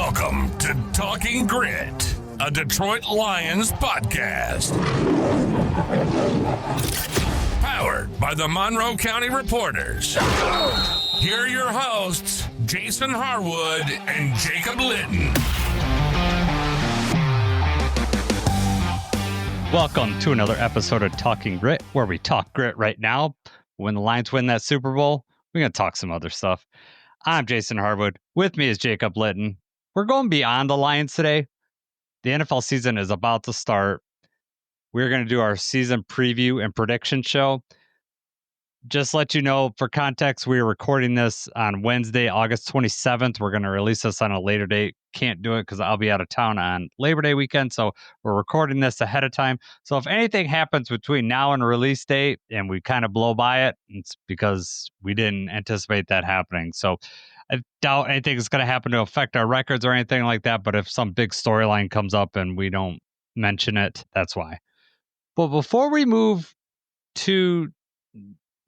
Welcome to Talking Grit, a Detroit Lions podcast. Powered by the Monroe County Reporters. Here are your hosts, Jason Harwood and Jacob Litton. Welcome to another episode of Talking Grit, where we talk grit right now. When the Lions win that Super Bowl, we're going to talk some other stuff. I'm Jason Harwood. With me is Jacob Litton. We're going beyond the Lions today. The NFL season is about to start. We're going to do our season preview and prediction show. Just to let you know, for context, we are recording this on Wednesday, August 27th. We're going to release this on a later date. Can't do it because I'll be out of town on Labor Day weekend. So we're recording this ahead of time. So if anything happens between now and release date and we kind of blow by it, it's because we didn't anticipate that happening. So I doubt anything is going to happen to affect our records or anything like that. But if some big storyline comes up and we don't mention it, that's why. But before we move to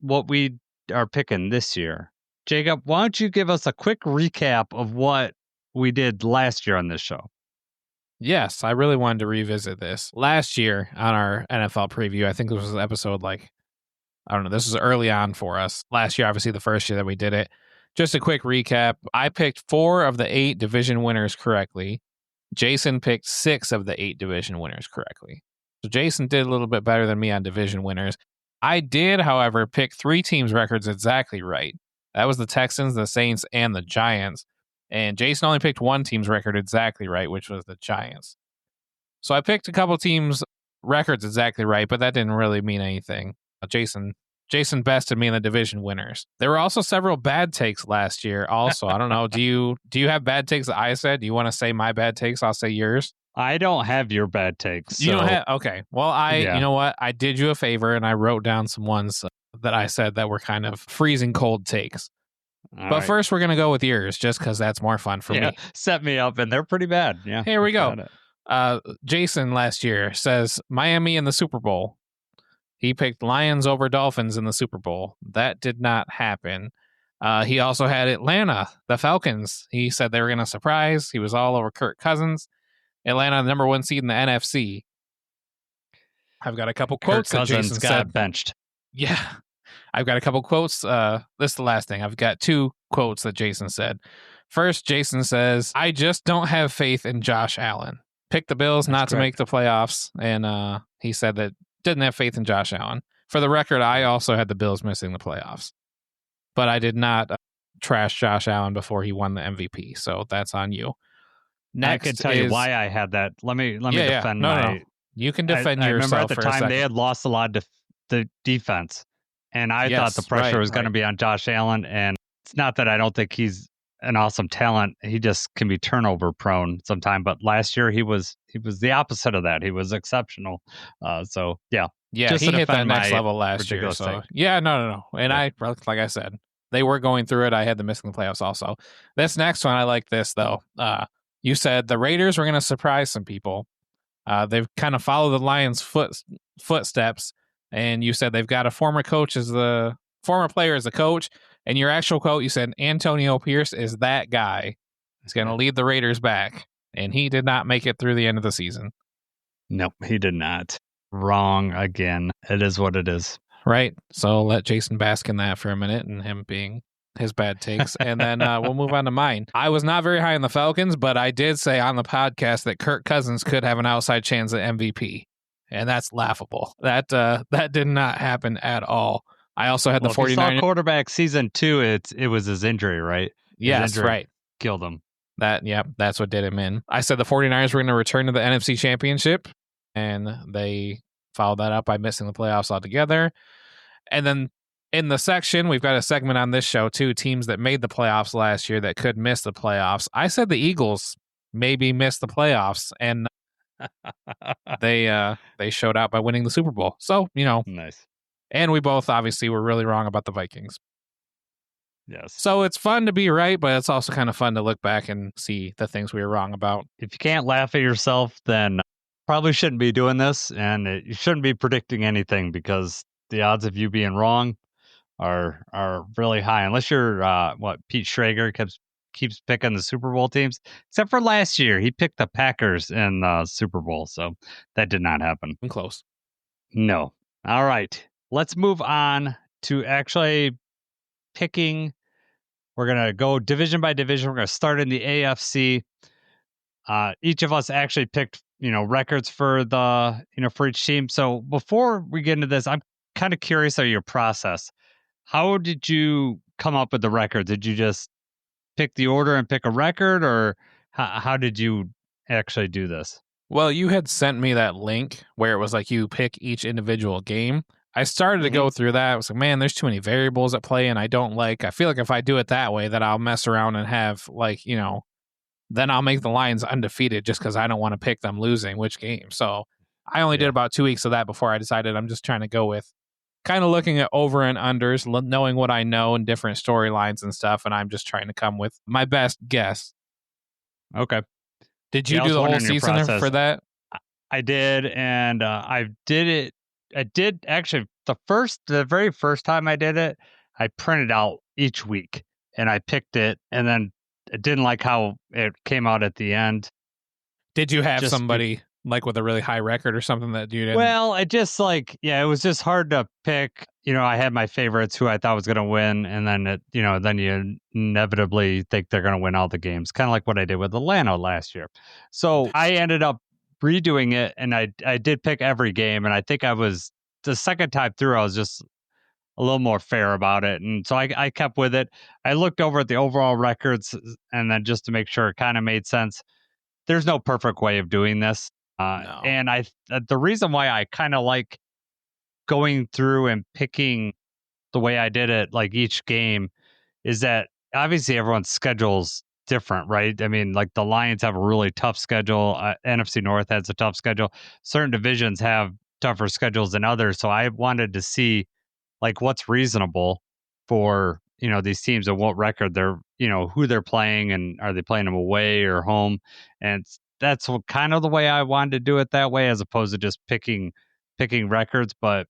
what we are picking this year, Jacob, why don't you give us a quick recap of what we did last year on this show? Yes, I really wanted to revisit this. Last year on our NFL preview, I think this was an episode this was early on for us. Last year, obviously the first year that we did it. Just a quick recap. I picked 4 of the 8 division winners correctly. Jason picked 6 of the 8 division winners correctly. So Jason did a little bit better than me on division winners. I did, however, pick 3 teams' records exactly right. That was the Texans, the Saints, and the Giants. And Jason only picked 1 team's record exactly right, which was the Giants. So I picked a couple teams' records exactly right, but that didn't really mean anything. Jason bested me in the division winners. There were also several bad takes last year also. I don't know. Do you have bad takes that I said? Do you want to say my bad takes? I'll say yours. I don't have your bad takes. You don't have? Okay. Well, You know what? I did you a favor and I wrote down some ones that I said that were kind of freezing cold takes. But first, we're going to go with yours just because that's more fun for me. Set me up, and they're pretty bad. Yeah. Here we go. Jason last year says Miami in the Super Bowl. He picked Lions over Dolphins in the Super Bowl. That did not happen. He also had Atlanta, the Falcons. He said they were going to surprise. He was all over Kirk Cousins. Atlanta, the number 1 seed in the NFC. I've got a couple quotes Kirk that Cousins Jason got said. benched. Yeah. I've got a couple quotes. This is the last thing. I've got 2 quotes that Jason said. First, Jason says, I just don't have faith in Josh Allen. Picked the Bills not to make the playoffs. And he said that didn't have faith in Josh Allen. For the record, I also had the Bills missing the playoffs. But I did not trash Josh Allen before he won the MVP. So that's on you. Next I can tell you why I had that. Let me defend my... No. You can defend I yourself. I remember at the time they had lost a lot of the defense. And I thought the pressure was going to be on Josh Allen. And it's not that I don't think he's an awesome talent. He just can be turnover prone sometimes. But last year he was the opposite of that. He was exceptional. Yeah, just he hit that next level last year. So take. No. And like I said, they were going through it. I had them missing the playoffs also. This next one, I like this though. You said the Raiders were going to surprise some people. They've kind of followed the Lions' footsteps. And you said they've got a former player as a coach. And your actual quote, you said Antonio Pierce is that guy. He's going to lead the Raiders back. And he did not make it through the end of the season. Nope, he did not. Wrong again. It is what it is. Right. So let Jason bask in that for a minute and him being his bad takes. And then we'll move on to mine. I was not very high on the Falcons, but I did say on the podcast that Kirk Cousins could have an outside chance at MVP. And that's laughable. That did not happen at all. I also had the 49ers. If you saw quarterback season 2, it was his injury, right? Yes, right. Killed him. That's what did him in. I said the 49ers were going to return to the NFC Championship, and they followed that up by missing the playoffs altogether. And then in the section, we've got a segment on this show, too, teams that made the playoffs last year that could miss the playoffs. I said the Eagles maybe missed the playoffs, and they showed out by winning the Super Bowl. So, nice. And we both obviously were really wrong about the Vikings. Yes. So it's fun to be right, but it's also kind of fun to look back and see the things we were wrong about. If you can't laugh at yourself, then probably shouldn't be doing this, and you shouldn't be predicting anything because the odds of you being wrong are really high. Unless you're Pete Schrager keeps picking the Super Bowl teams, except for last year. He picked the Packers in the Super Bowl, so that did not happen. I'm close. No. All right. Let's move on to actually picking. We're going to go division by division. We're going to start in the AFC. Each of us actually picked, records for the, for each team. So before we get into this, I'm kind of curious of your process. How did you come up with the record? Did you just pick the order and pick a record, or how did you actually do this? Well, you had sent me that link where it was like you pick each individual game. I started to go through that. I was like, man, there's too many variables at play, and I feel like if I do it that way, that I'll mess around and have then I'll make the Lions undefeated just because I don't want to pick them losing which game. So I only did about 2 weeks of that before I decided I'm just trying to go with kind of looking at over and unders, knowing what I know and different storylines and stuff, and I'm just trying to come with my best guess. Okay. Did you do the whole season for that? I did, and I did it. I did actually the very first time I did it, I printed out each week and I picked it, and then I didn't like how it came out at the end. Did you have somebody like with a really high record or something that you didn't? Well, it just it was just hard to pick. I had my favorites who I thought was going to win, and then then you inevitably think they're going to win all the games, kind of like what I did with Atlanta last year. So I ended up redoing it, and I did pick every game, and I think the second time through I was just a little more fair about it, and so I kept with it. I looked over at the overall records, and then just to make sure it kind of made sense. There's no perfect way of doing this, No. and the reason why I kind of like going through and picking the way I did it, like each game, is that obviously everyone's schedule's different, right? I mean, like the Lions have a really tough schedule. NFC North has a tough schedule. Certain divisions have tougher schedules than others. So I wanted to see like what's reasonable for, these teams and what record they're, who they're playing, and are they playing them away or home? And that's kind of the way I wanted to do it that way, as opposed to just picking records. But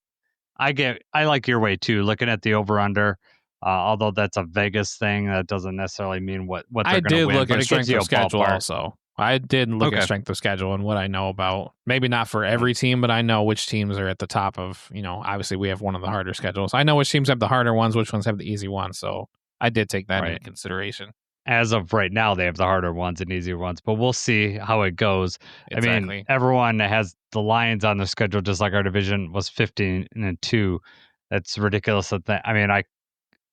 I like your way too, looking at the over under. Although that's a Vegas thing, that doesn't necessarily mean what they're going to win. I did look but at it gives strength you of a schedule ballpark. also. I did look at strength of schedule and what I know about. Maybe not for every team, but I know which teams are at the top of, obviously we have one of the harder schedules. I know which teams have the harder ones, which ones have the easy ones. So I did take that into consideration. As of right now, they have the harder ones and easier ones, but we'll see how it goes. Exactly. I mean, everyone has the Lions on their schedule, just like our division was 15-2. That's ridiculous. I mean,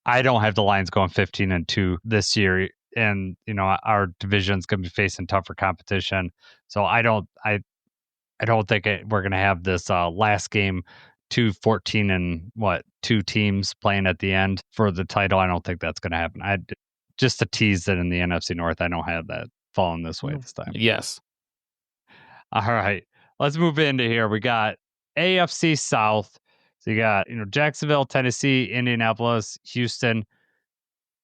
I don't have the Lions going 15-2 this year, and our division's going to be facing tougher competition. So I don't think we're going to have this last game 14 and 2 teams playing at the end for the title. I don't think that's going to happen. Just to tease that in the NFC North, I don't have that falling this way this time. Yes. All right, let's move into here. We got AFC South. So you got, Jacksonville, Tennessee, Indianapolis, Houston.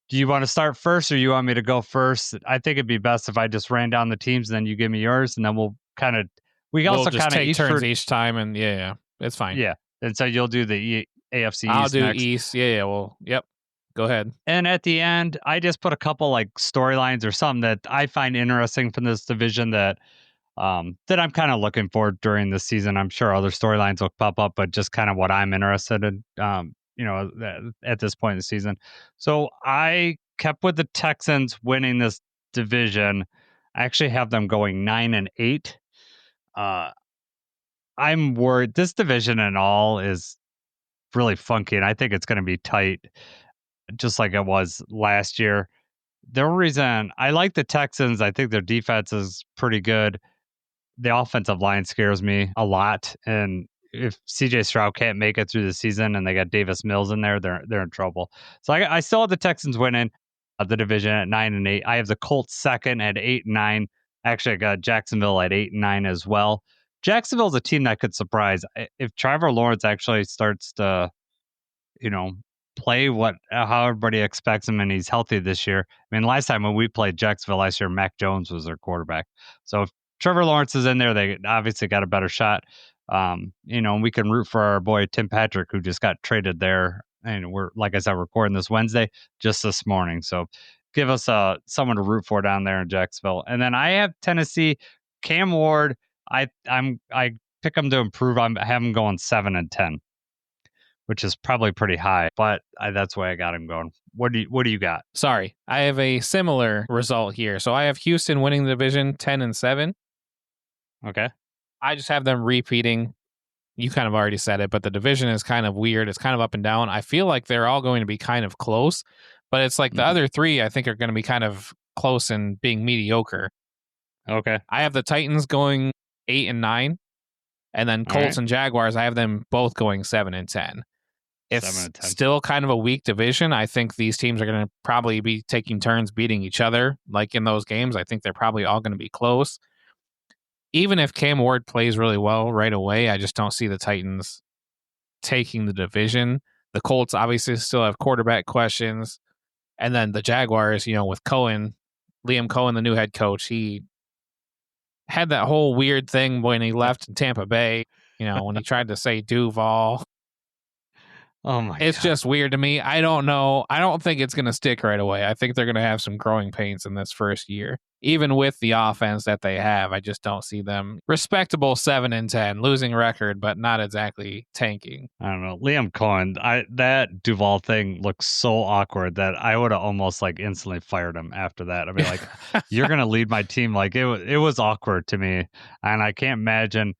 Do you want to start first, or you want me to go first? I think it'd be best if I just ran down the teams and then you give me yours, and then we'll also just take turns each time, and it's fine. Yeah, and so you'll do the AFC East. I'll do next. East. Yeah. Well, yep. Go ahead. And at the end, I just put a couple like storylines or something that I find interesting from this division that I'm kind of looking for during the season. I'm sure other storylines will pop up, but just kind of what I'm interested in, at this point in the season. So I kept with the Texans winning this division. I actually have them going 9-8. I'm worried. This division and all is really funky, and I think it's going to be tight, just like it was last year. The only reason I like the Texans, I think their defense is pretty good. The offensive line scares me a lot, and if CJ Stroud can't make it through the season and they got Davis Mills in there, they're in trouble. So I still have the Texans winning the division at 9-8. I have the Colts second at 8-9. Actually, I got Jacksonville at 8-9 as well. Jacksonville's a team that could surprise if Trevor Lawrence actually starts to, play how everybody expects him, and he's healthy this year. I mean, last time when we played Jacksonville last year, Mac Jones was their quarterback. So if Trevor Lawrence is in there, they obviously got a better shot. And we can root for our boy Tim Patrick, who just got traded there. And we're, like I said, recording this Wednesday, just this morning. So give us someone to root for down there in Jacksonville. And then I have Tennessee, Cam Ward. I pick him to improve. I have him going 7-10, which is probably pretty high, but that's why I got him going. What do you got? Sorry, I have a similar result here. So I have Houston winning the division 10-7. Okay. I just have them repeating. You kind of already said it, but the division is kind of weird. It's kind of up and down. I feel like they're all going to be kind of close, but it's like the other three I think are going to be kind of close and being mediocre. Okay. I have the Titans going 8-9, and then Colts and Jaguars, I have them both going 7-10. It's still kind of a weak division. I think these teams are going to probably be taking turns beating each other. Like in those games, I think they're probably all going to be close. Even if Cam Ward plays really well right away, I just don't see the Titans taking the division. The Colts obviously still have quarterback questions. And then the Jaguars, with Liam Cohen, the new head coach, he had that whole weird thing when he left in Tampa Bay, when he tried to say Duval. Oh my! It's just weird to me. I don't know. I don't think it's going to stick right away. I think they're going to have some growing pains in this first year. Even with the offense that they have, I just don't see them respectable 7-10, losing record, but not exactly tanking. I don't know. Liam Cohen, that Duval thing looks so awkward that I would have almost instantly fired him after that. I'd be like, "You're going to lead my team." It was awkward to me, and I can't imagine.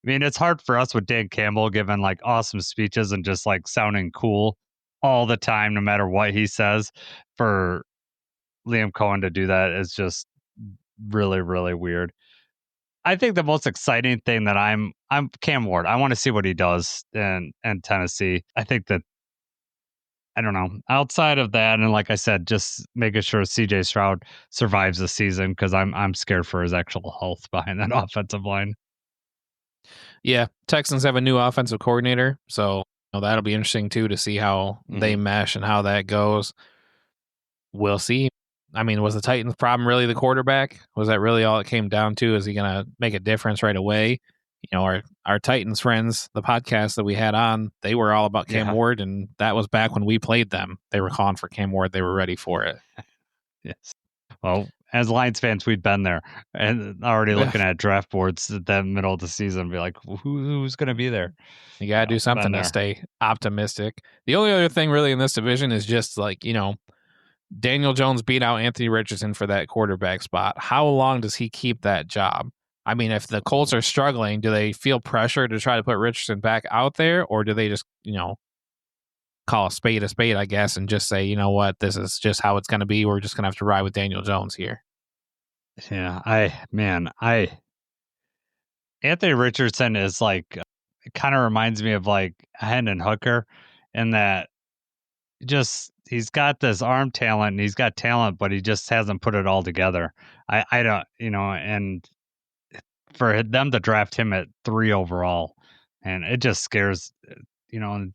I mean, it's hard for us with Dan Campbell giving awesome speeches and just sounding cool all the time, no matter what he says. For Liam Cohen to do that is just really, really weird. I think the most exciting thing that I'm Cam Ward. I want to see what he does in Tennessee. I think that I don't know. Outside of that, and like I said, just making sure CJ Stroud survives the season because I'm scared for his actual health behind that offensive line. Yeah, Texans have a new offensive coordinator, so that'll be interesting too to see how they mesh and how that goes. We'll see. I mean, was the Titans' problem really the quarterback? Was that really all it came down to? Is he going to make a difference right away? Our Titans friends, the podcast that we had on, they were all about Cam Ward, and that was back when we played them. They were calling for Cam Ward. They were ready for it. Yes. Well, as Lions fans, we'd been there and already looking at draft boards at the middle of the season, be like, who's going to be there? You got to do something to stay optimistic. The only other thing really in this division is just Daniel Jones beat out Anthony Richardson for that quarterback spot. How long does he keep that job? I mean, if the Colts are struggling, do they feel pressure to try to put Richardson back out there, or do they just, call a spade, I guess, and just say, you know what, this is just how it's going to be. We're just going to have to ride with Daniel Jones here. Yeah, Anthony Richardson is it kind of reminds me of Hendon Hooker in that he's got this arm talent and he's got talent, but he just hasn't put it all together. I don't, and for them to draft him at 3 overall, and it just scares.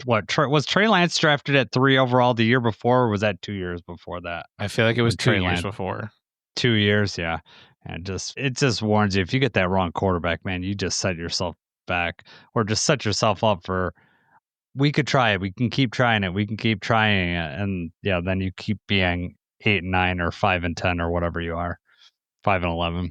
Was Trey Lance drafted at 3 overall the year before, or was that 2 years before that? I feel like it was 2 years before. 2 years, yeah. And it just warns you, if you get that wrong quarterback, man, you just set yourself back, or just set yourself up for, we could try it, we can keep trying it, and then you keep being 8-9 or 5-10 or whatever you are, 5-11.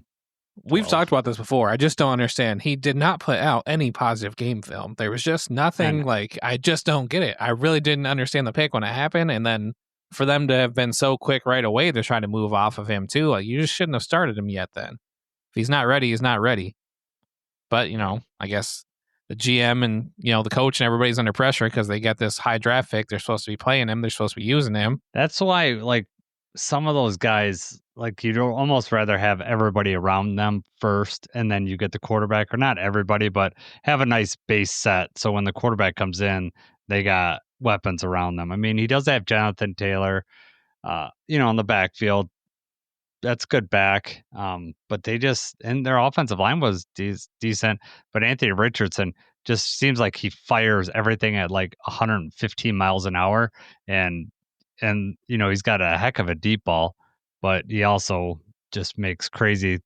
We've talked about this before. I just don't understand. He did not put out any positive game film. There was just nothing. I just don't get it. I really didn't understand the pick when it happened. And then for them to have been so quick right away, they're trying to move off of him too. You just shouldn't have started him yet then. If he's not ready, he's not ready. But, I guess the GM and, the coach and everybody's under pressure because they get this high draft pick. They're supposed to be playing him. They're supposed to be using him. That's why, some of those guys, you'd almost rather have everybody around them first, and then you get the quarterback, or not everybody, but have a nice base set. So when the quarterback comes in, they got weapons around them. I mean, he does have Jonathan Taylor, in the backfield. That's good back. But and their offensive line was decent, but Anthony Richardson just seems like he fires everything at 115 miles an hour. And he's got a heck of a deep ball, but he also just makes crazy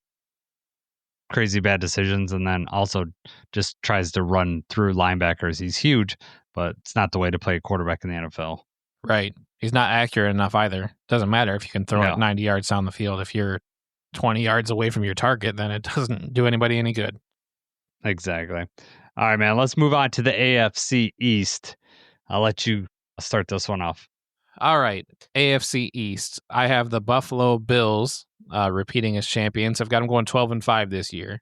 bad decisions, and then also just tries to run through linebackers. He's huge, but it's not the way to play a quarterback in the NFL. Right. He's not accurate enough either. Doesn't matter if you can throw No. it 90 yards down the field. If you're 20 yards away from your target, then it doesn't do anybody any good. Exactly. All right, man. Let's move on to the AFC East. I'll let you start this one off. All right, AFC East. I have the Buffalo Bills repeating as champions. I've got them going 12-5 this year.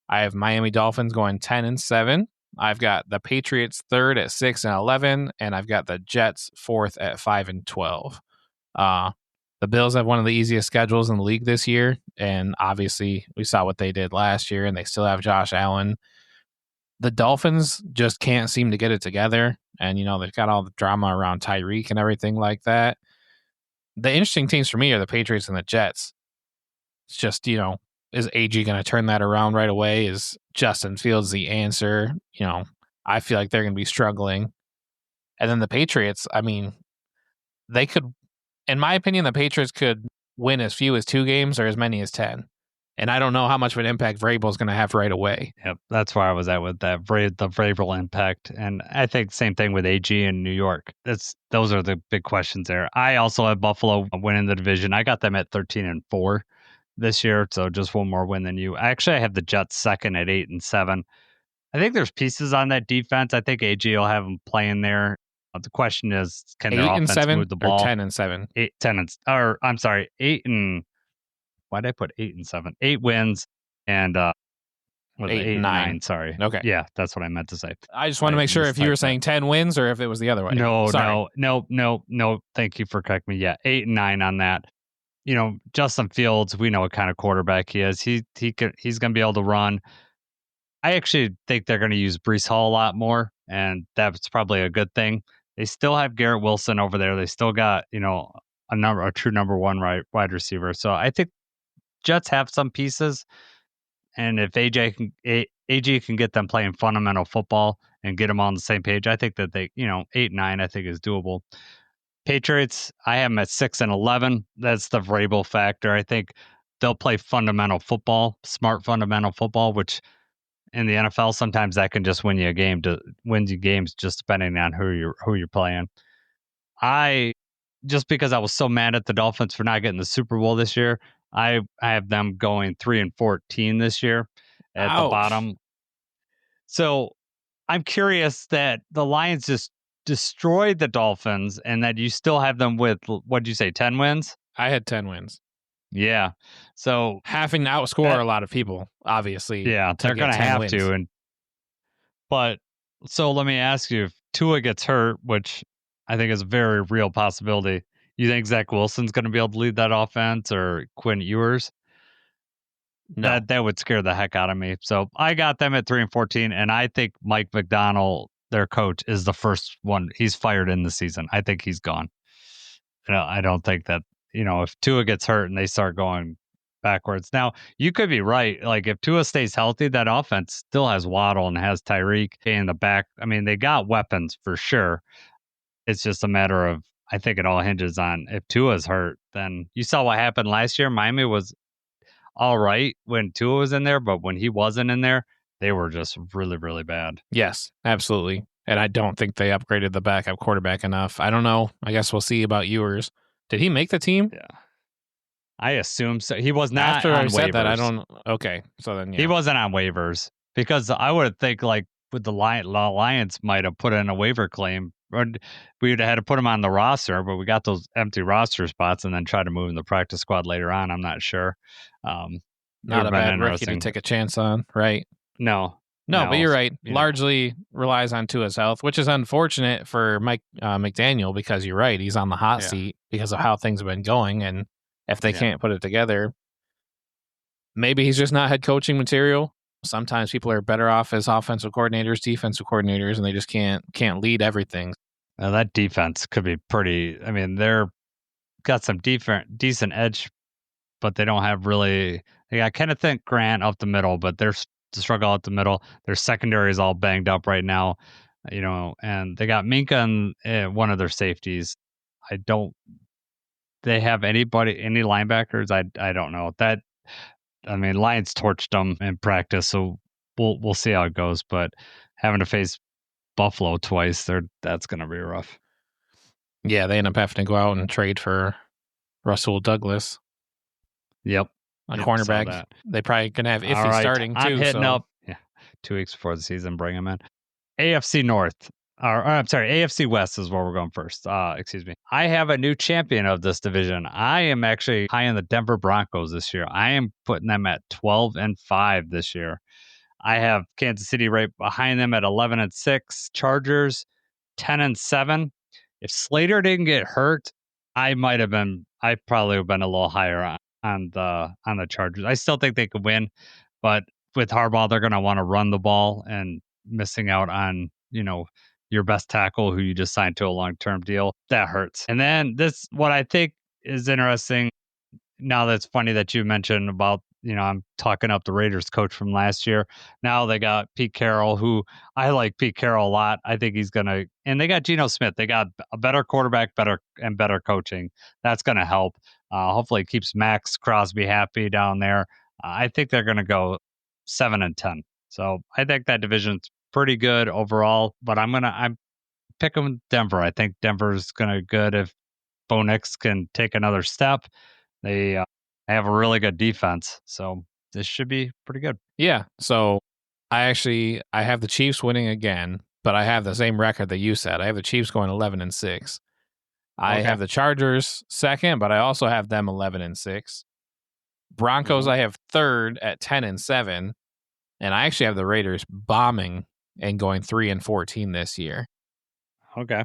I have Miami Dolphins going 10-7. I've got the Patriots third at 6-11, and I've got the Jets fourth at 5-12. The Bills have one of the easiest schedules in the league this year, and obviously we saw what they did last year, and they still have Josh Allen. The Dolphins just can't seem to get it together, and they've got all the drama around Tyreek and everything like that. The interesting teams for me are the Patriots and the Jets. It's just, is AG going to turn that around right away? Is Justin Fields the answer? I feel like they're going to be struggling. And then the Patriots, they could, in my opinion, the Patriots could win as few as 2 games or as many as 10. And I don't know how much of an impact Vrabel is going to have right away. Yep, that's where I was at with that the Vrabel impact, and I think same thing with AG in New York. Those are the big questions there. I also have Buffalo winning the division. I got them at 13-4 this year, so just one more win than you. I have the Jets second at 8-7. I think there's pieces on that defense. I think AG will have them playing there. The question is, can their offense move the ball? 10-7. 8 and. Why did I put 8-7? 8 wins and 8-9. Sorry. Okay. Yeah, that's what I meant to say. I just want to make sure if you were saying 10 wins or if it was the other way. No. Thank you for correcting me. Yeah, 8-9 on that. Justin Fields, we know what kind of quarterback he is. He's going to be able to run. I actually think they're going to use Breece Hall a lot more, and that's probably a good thing. They still have Garrett Wilson over there. They still got a true number 1 wide receiver. So I think Jets have some pieces, and if AG can get them playing fundamental football and get them on the same page, I think that they 8-9 I think is doable. Patriots, I have them at 6-11. That's the Vrabel factor. I think they'll play fundamental football, smart fundamental football, which in the NFL sometimes that can just win you games just depending on who you're playing. Just because I was so mad at the Dolphins for not getting the Super Bowl this year, I have them going 3-14 this year at the bottom. So I'm curious that the Lions just destroyed the Dolphins and that you still have them with, what did you say, 10 wins? I had 10 wins. Yeah. So having to outscore a lot of people, obviously. Yeah, they're going to have wins. to. But so let me ask you, if Tua gets hurt, which I think is a very real possibility, you think Zach Wilson's going to be able to lead that offense or Quinn Ewers? No. That would scare the heck out of me. So I got them at 3-14, and I think Mike McDonald, their coach, is the first one. He's fired in the season. I think he's gone. I don't think that, if Tua gets hurt and they start going backwards. Now, you could be right. Like, if Tua stays healthy, that offense still has Waddle and has Tyreek in the back. I mean, they got weapons for sure. It's just a matter of, I think it all hinges on if Tua's hurt. Then you saw what happened last year. Miami was all right when Tua was in there, but when he wasn't in there, they were just really, really bad. Yes, absolutely. And I don't think they upgraded the backup quarterback enough. I don't know. I guess we'll see about Ewers. Did he make the team? Yeah. I assume so. He was not After on I said waivers. that, I don't. Okay. So then, yeah. He wasn't on waivers because I would think like with the Lions might have put in a waiver claim. Or we would have had to put him on the roster, but we got those empty roster spots and then try to move him to the practice squad later on. I'm not sure. Not a bad rookie to take a chance on, right? No, but you're right. Largely relies on Tua's health, which is unfortunate for Mike McDaniel because you're right. He's on the hot seat because of how things have been going. And if they can't put it together, maybe he's just not head coaching material. Sometimes people are better off as offensive coordinators, defensive coordinators, and they just can't lead everything. Now that defense could be pretty. I mean, they're got some decent edge, but they don't have really. They got Kenneth Grant up the middle, but they're struggle up the middle. Their secondary is all banged up right now, and they got MICAH and one of their safeties. They have any linebackers? I don't know that. I mean, Lions torched them in practice, so we'll see how it goes. But having to face Buffalo twice, that's going to be rough. Yeah, they end up having to go out and trade for Russell Douglas, Yep. a Saw cornerback. that. They probably going to have All Iffy right, starting I'm too. hitting So up. Yeah, 2 weeks before the season, bring him in. AFC North. Or I'm sorry, AFC West is where we're going first. Excuse me. I have a new champion of this division. I am actually high in the Denver Broncos this year. I am putting them at 12-5 this year. I have Kansas City right behind them at 11-6. Chargers 10-7. If Slater didn't get hurt, I probably would have been a little higher on the Chargers. I still think they could win, but with Harbaugh, they're going to want to run the ball, and missing out on, your best tackle who you just signed to a long-term deal, that hurts. And then what I think is interesting. Now that's funny that you mentioned about, I'm talking up the Raiders coach from last year. Now they got Pete Carroll, who I like Pete Carroll a lot. I think he's going to, and they got Geno Smith. They got a better quarterback, better coaching. That's going to help. Hopefully it keeps Max Crosby happy down there. I think they're going to go 7-10. So I think that division's pretty good overall, but I'm picking Denver. I think Denver's going to good if Bo Nix can take another step. They have a really good defense, so this should be pretty good. yeah, so I have the Chiefs winning again, but I have the same record that you said. I have the Chiefs going 11-6. I have the Chargers second, but I also have them 11-6. Broncos I have third at 10-7, and I actually have the Raiders bombing and going 3-14 this year. Okay.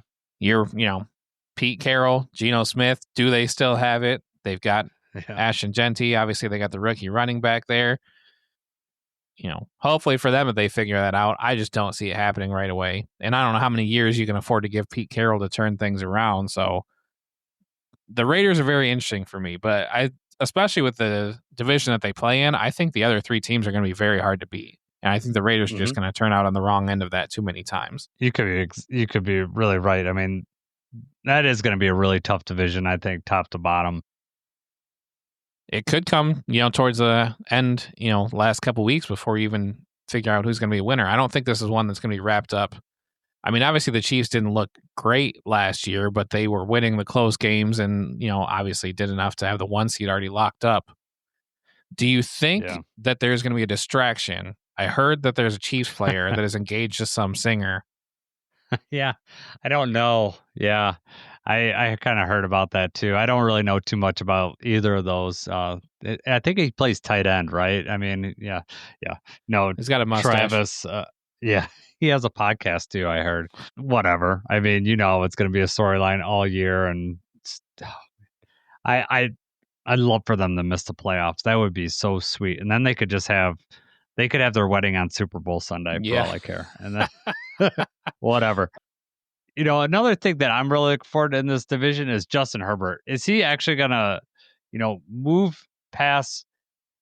Pete Carroll, Geno Smith, do they still have it? They've got Ashton Genty. Obviously, they got the rookie running back there. Hopefully for them, if they figure that out, I just don't see it happening right away. And I don't know how many years you can afford to give Pete Carroll to turn things around. So the Raiders are very interesting for me, but especially with the division that they play in, I think the other three teams are going to be very hard to beat. And I think the Raiders are just going to turn out on the wrong end of that too many times. You could be really right. I mean, that is going to be a really tough division, I think, top to bottom. It could come, towards the end, last couple weeks before you even figure out who's going to be a winner. I don't think this is one that's going to be wrapped up. I mean, obviously the Chiefs didn't look great last year, but they were winning the close games and, obviously did enough to have the 1 seed already locked up. Do you think that there's going to be a distraction? I heard that there's a Chiefs player that is engaged to some singer. Yeah, I don't know. Yeah, I kind of heard about that too. I don't really know too much about either of those. I think he plays tight end, right? I mean, yeah. No, he's got a mustache. Travis, yeah, he has a podcast too, I heard. Whatever. I mean, it's going to be a storyline all year, and I'd love for them to miss the playoffs. That would be so sweet, and then they could have their wedding on Super Bowl Sunday for all I care, and then. Whatever. Another thing that I'm really looking forward to in this division is Justin Herbert. Is he actually gonna, move past?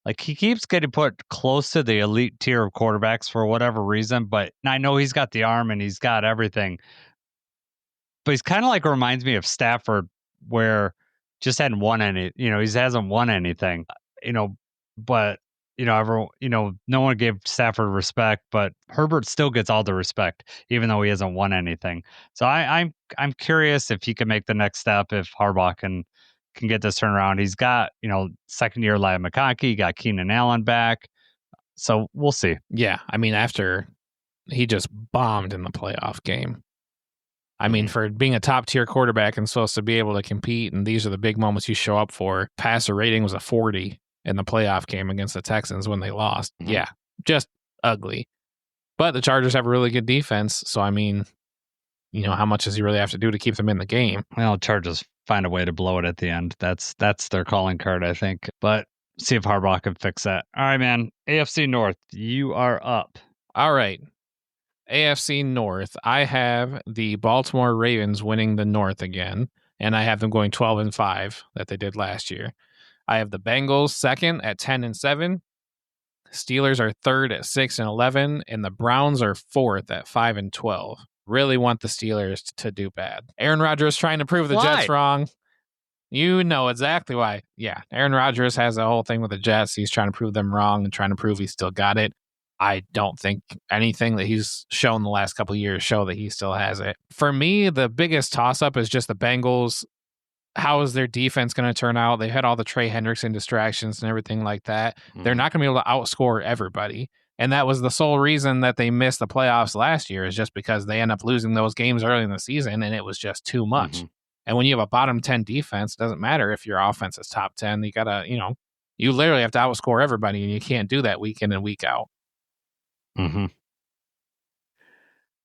Like, he keeps getting put close to the elite tier of quarterbacks for whatever reason, but I know he's got the arm and he's got everything. But he's kind of like reminds me of Stafford, where just hadn't won any. He hasn't won anything. But everyone, no one gave Stafford respect, but Herbert still gets all the respect, even though he hasn't won anything. So I'm curious if he can make the next step, if Harbaugh can get this turnaround. He's got, second year MICAH, he got Keenan Allen back. So we'll see. Yeah. I mean, after he just bombed in the playoff game. I mean, for being a top tier quarterback and supposed to be able to compete, and these are the big moments you show up for, passer rating was a 40. In the playoff game against the Texans when they lost. Yeah, just ugly. But the Chargers have a really good defense. So, I mean, how much does he really have to do to keep them in the game? Well, Chargers find a way to blow it at the end. That's their calling card, I think. But see if Harbaugh can fix that. All right, man. AFC North, you are up. All right. AFC North, I have the Baltimore Ravens winning the North again. And I have them going 12-5 that they did last year. I have the Bengals second at 10-7. Steelers are third at 6-11, and the Browns are fourth at 5-12. Really want the Steelers to do bad. Aaron Rodgers trying to prove the Jets wrong. You know exactly why. Yeah, Aaron Rodgers has a whole thing with the Jets. He's trying to prove them wrong and trying to prove he still got it. I don't think anything that he's shown the last couple of years show that he still has it. For me, the biggest toss-up is just the Bengals. How is their defense going to turn out? They had all the Trey Hendrickson distractions and everything like that. They're not going to be able to outscore everybody. And that was the sole reason that they missed the playoffs last year, is just because they end up losing those games early in the season, and it was just too much. And when you have a bottom 10 defense, it doesn't matter if your offense is top 10. You got to, you literally have to outscore everybody, and you can't do that week in and week out.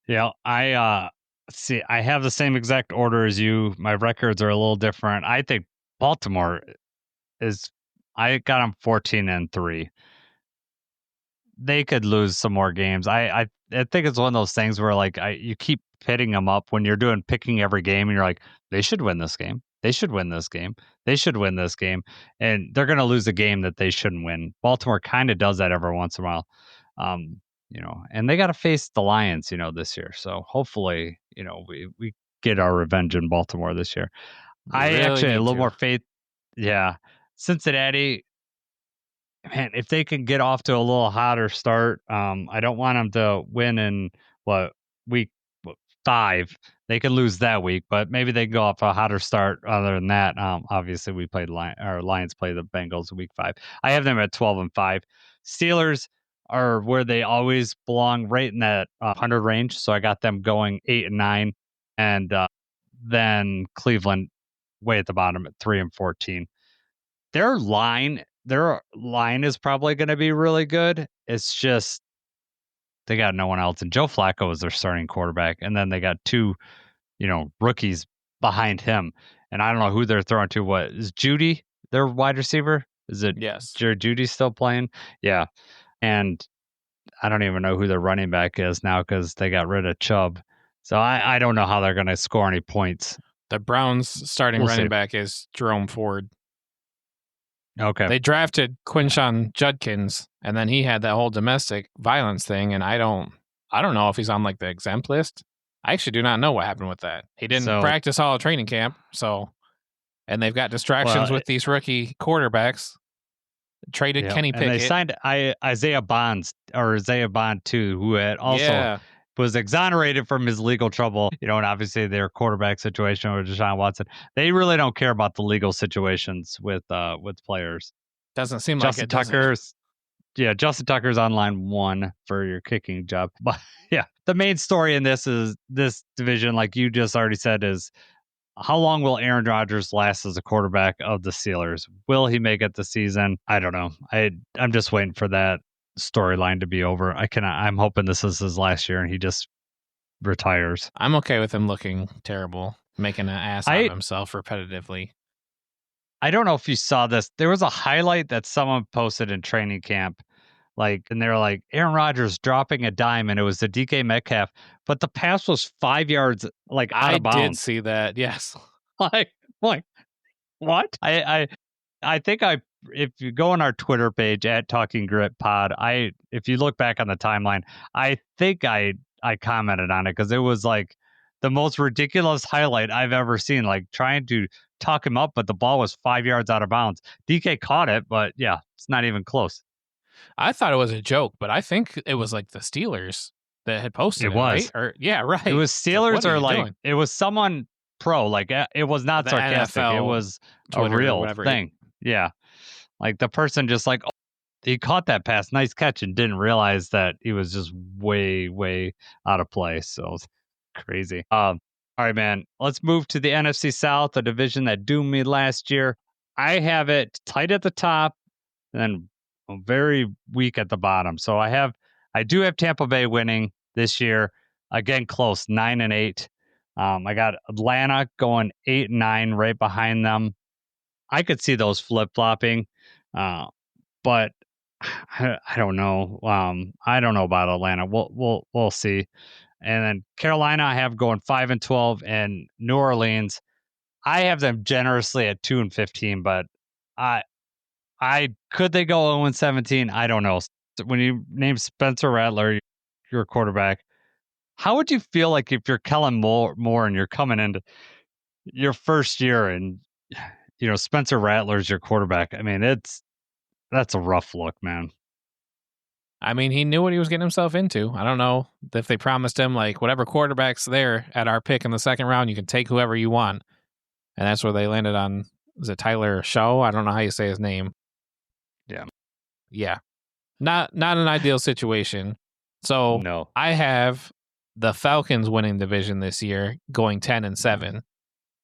Yeah, I see. I have the same exact order as you. My records are a little different. I think Baltimore is. I got them 14-3. They could lose some more games. I think it's one of those things where like you keep pitting them up when you're doing picking every game, and you're like, they should win this game. They should win this game. They should win this game, and they're going to lose a game that they shouldn't win. Baltimore kind of does that every once in a while. And they got to face the Lions, this year. So hopefully, we get our revenge in Baltimore this year. I actually had a little more faith. Yeah. Cincinnati, man, if they can get off to a little hotter start, I don't want them to win in week 5. They could lose that week, but maybe they can go off a hotter start. Other than that, obviously we played Lions play the Bengals week 5. I have them at 12-5. Steelers are where they always belong, right in that 100 range. So I got them going 8-9, and then Cleveland way at the bottom at 3-14. Their line is probably going to be really good. It's just they got no one else, and Joe Flacco is their starting quarterback, and then they got 2, rookies behind him, and I don't know who they're throwing to. What is Judy, their wide receiver? Is it Jared Judy still playing? Yeah, and I don't even know who their running back is now because they got rid of Chubb. So I don't know how they're going to score any points. The Browns starting running back is Jerome Ford. Okay. They drafted Quinshon Judkins, and then he had that whole domestic violence thing, and I don't know if he's on like the exempt list. I actually do not know what happened with that. He didn't practice all of training camp, and they've got distractions with these rookie quarterbacks. Traded Kenny Pickett. And they signed Isaiah Bond too, who had also was exonerated from his legal trouble. And obviously their quarterback situation with Deshaun Watson. They really don't care about the legal situations with players. Doesn't seem Justin like it. Tucker's Justin Tucker's on line 1 for your kicking job. But the main story in this division, like you just already said, is how long will Aaron Rodgers last as a quarterback of the Steelers? Will he make it the season? I don't know. I'm just waiting for that storyline to be over. I'm hoping this is his last year and he just retires. I'm okay with him looking terrible, making an ass out of himself repetitively. I don't know if you saw this. There was a highlight that someone posted in training camp, and they were like, Aaron Rodgers dropping a dime, and it was the DK Metcalf, but the pass was 5 yards out of bounds. I did see that. Yes. Like what? I think if you go on our Twitter page at Talking Grit Pod, if you look back on the timeline, I think I commented on it because it was like the most ridiculous highlight I've ever seen. Like trying to talk him up, but the ball was 5 yards out of bounds. DK caught it, but it's not even close. I thought it was a joke, but I think it was like the Steelers that had posted it. Was. Right? Right. It was Steelers it was someone pro. Like it was not the sarcastic. NFL it was Twitter a real thing. Yeah. Like the person just he caught that pass, nice catch, and didn't realize that he was just way, way out of place. So it's crazy. All right, man. Let's move to the NFC South, a division that doomed me last year. I have it tight at the top and very weak at the bottom. So I do have Tampa Bay winning this year. Again, close, 9-8. I got Atlanta going 8-9 right behind them. I could see those flip-flopping, but I don't know. I don't know about Atlanta. We'll see. And then Carolina, I have going 5-12, and New Orleans, I have them generously at 2-15, but could they go 0-17? I don't know. When you name Spencer Rattler your quarterback, how would you feel like if you're Kellen Moore and you're coming into your first year and Spencer Rattler's your quarterback? I mean, that's a rough look, man. I mean, he knew what he was getting himself into. I don't know if they promised him, like, whatever quarterback's there at our pick in the second round, you can take whoever you want. And that's where they landed on, is it Tyler Show? I don't know how you say his name. Yeah. Yeah. Not an ideal situation. So No. I have the Falcons winning division this year, going 10-7.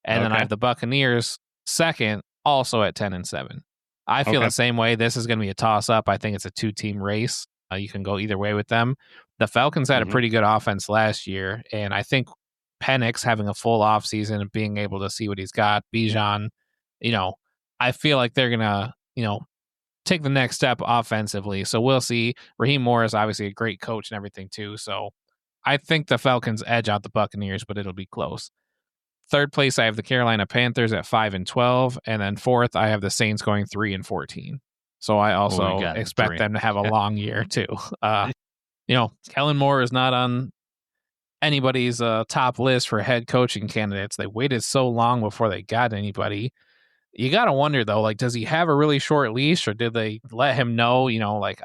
And then I Okay. have the Buccaneers second, also at 10-7. I feel Okay. the same way. This is going to be a toss-up. I think it's a two-team race. You can go either way with them. The Falcons had a pretty good offense last year, and I think Penix having a full offseason and being able to see what he's got, Bijan, I feel like they're going to, take the next step offensively. So we'll see. Raheem Morris, obviously a great coach and everything too. So I think the Falcons edge out the Buccaneers, but it'll be close. Third place, I have the Carolina Panthers at 5-12, and then fourth, I have the Saints going 3-14. So I also expect them to have a long year too. Kellen Moore is not on anybody's top list for head coaching candidates. They waited so long before they got anybody. You got to wonder, though, like, does he have a really short leash, or did they let him know,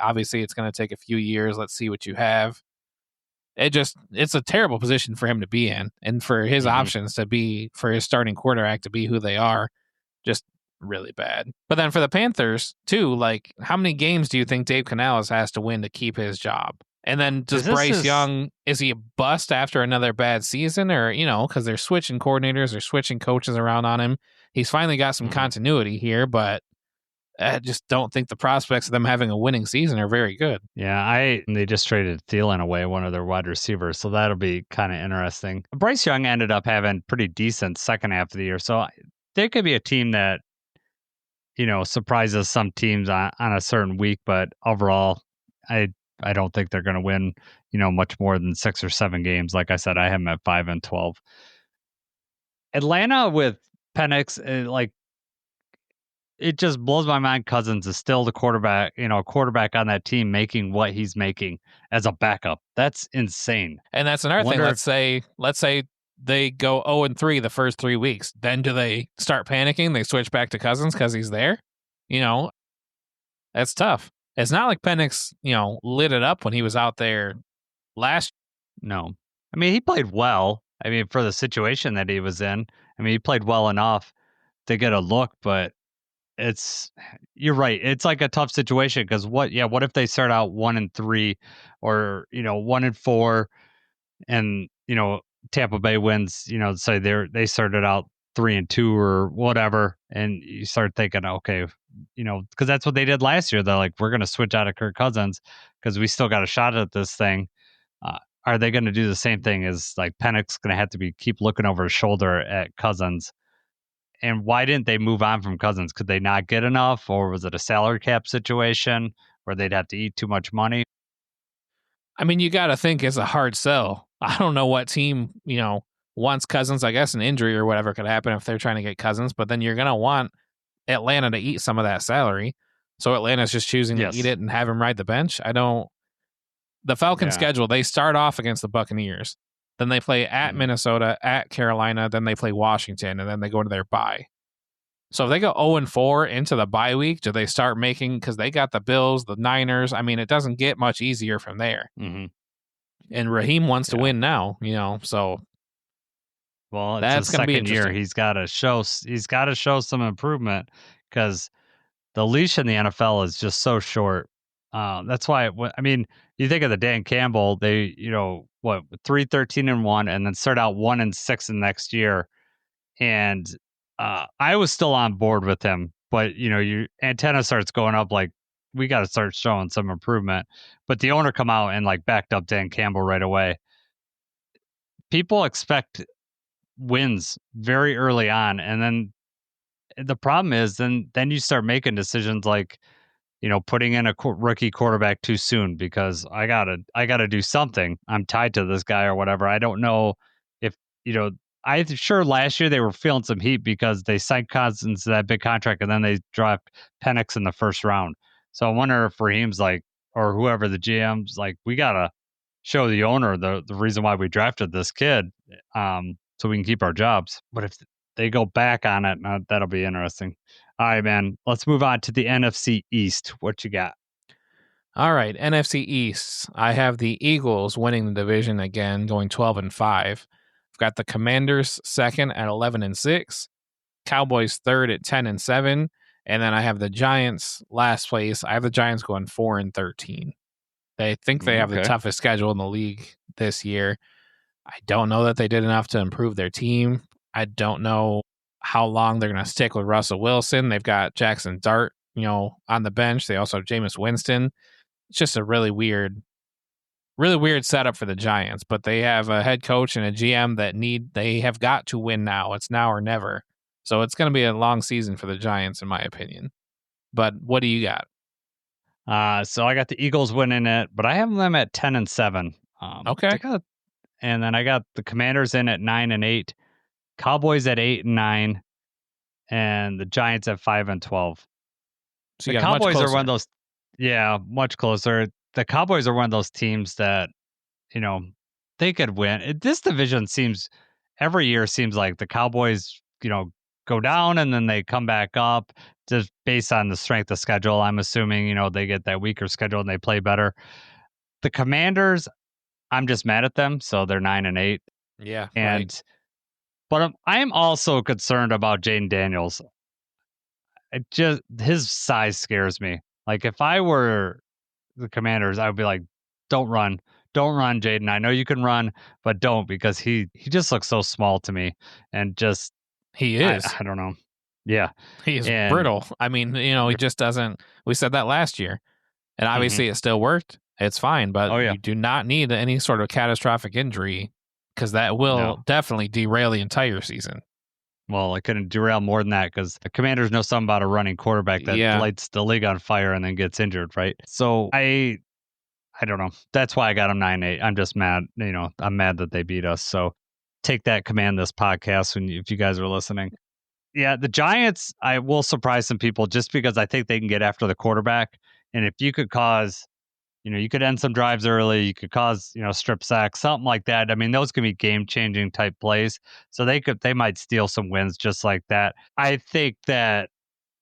obviously it's going to take a few years. Let's see what you have. It's a terrible position for him to be in, and for his options for his starting quarterback to be who they are, just really bad. But then for the Panthers, too, like, how many games do you think Dave Canales has to win to keep his job? And then does Bryce Young, is he a bust after another bad season, or, because they're switching coordinators, they're switching coaches around on him. He's finally got some continuity here, but I just don't think the prospects of them having a winning season are very good. Yeah, they just traded Thielen away, one of their wide receivers, so that'll be kind of interesting. Bryce Young ended up having pretty decent second half of the year, so they could be a team that, surprises some teams on a certain week, but overall, I don't think they're going to win, much more than 6 or 7 games. Like I said, I have them at 5-12. Atlanta with Penix, it just blows my mind. Cousins is still the quarterback, quarterback on that team making what he's making as a backup. That's insane. And that's another thing. Let's say they go 0-3 the first 3 weeks. Then do they start panicking? They switch back to Cousins because he's there? That's tough. It's not like Penix, lit it up when he was out there last. No. I mean, he played well. I mean, for the situation that he was in, he played well enough to get a look, but you're right. It's like a tough situation because what if they start out 1-3 or, 1-4 and, Tampa Bay wins, say they started out 3-2 or whatever. And you start thinking, okay, because that's what they did last year. They're like, we're going to switch out of Kirk Cousins because we still got a shot at this thing. Are they going to do the same thing as like Penix going to have to keep looking over his shoulder at Cousins? And why didn't they move on from Cousins? Could they not get enough, or was it a salary cap situation where they'd have to eat too much money? I mean, you got to think it's a hard sell. I don't know what team, wants Cousins. I guess an injury or whatever could happen if they're trying to get Cousins, but then you're going to want Atlanta to eat some of that salary. So Atlanta's just choosing to eat it and have him ride the bench. The Falcons schedule, they start off against the Buccaneers. Then they play at Minnesota, at Carolina, then they play Washington, and then they go to their bye. So if they go 0-4 into the bye week, do they start making, because they got the Bills, the Niners, it doesn't get much easier from there. And Raheem wants to win now, so. Well, it's the second year. He's got to show some improvement because the leash in the NFL is just so short. That's why, you think of the Dan Campbell, they, 3-13-1, and then start out 1-6 the next year. And I was still on board with him, but your antenna starts going up like we got to start showing some improvement. But the owner come out and like backed up Dan Campbell right away. People expect wins very early on, and then the problem is then you start making decisions like, putting in a rookie quarterback too soon because I gotta do something. I'm tied to this guy or whatever. I don't know if I'm sure last year they were feeling some heat because they signed Cousins to that big contract and then they dropped Penix in the first round. So I wonder if Raheem's like, or whoever the GM's like, we gotta show the owner the reason why we drafted this kid, so we can keep our jobs. But if they go back on it, that'll be interesting. All right, man. Let's move on to the NFC East. What you got? All right, NFC East. I have the Eagles winning the division again, going 12-5. I've got the Commanders second at 11-6, Cowboys third at 10-7, and then I have the Giants last place. I have the Giants going 4-13. They think they have the toughest schedule in the league this year. I don't know that they did enough to improve their team. I don't know how long they're going to stick with Russell Wilson. They've got Jackson Dart, on the bench. They also have Jameis Winston. It's just a really weird setup for the Giants, but they have a head coach and a GM that they have got to win now. It's now or never. So it's going to be a long season for the Giants, in my opinion. But what do you got? So I got the Eagles winning it, but I have them at 10-7. Okay. And then I got the Commanders in at 9-8, Cowboys at 8-9, and the Giants at 5-12. So The Cowboys are one of those, much closer. The Cowboys are one of those teams that, they could win. This division every year seems like the Cowboys, go down and then they come back up just based on the strength of schedule. I'm assuming, they get that weaker schedule and they play better. The Commanders, I'm just mad at them, so they're 9-8. Yeah, right. But I am also concerned about Jaden Daniels. His size scares me. Like if I were the Commanders, I would be like, don't run, Jaden. I know you can run, but don't, because he just looks so small to me, and just he is. I don't know. Yeah, he is brittle. I mean, he just doesn't. We said that last year, and obviously it still worked. It's fine, but you do not need any sort of catastrophic injury, because that will definitely derail the entire season. Well, it couldn't derail more than that, because the Commanders know something about a running quarterback that lights the league on fire and then gets injured, right? So I don't know. That's why I got them 9-8. I'm just mad. I'm mad that they beat us. So take that, command this podcast if you guys are listening. Yeah, the Giants, I will surprise some people just because I think they can get after the quarterback. And if you could cause, you could end some drives early, you could cause, strip sacks, something like that. I mean, those could be game-changing type plays. So they might steal some wins just like that. I think that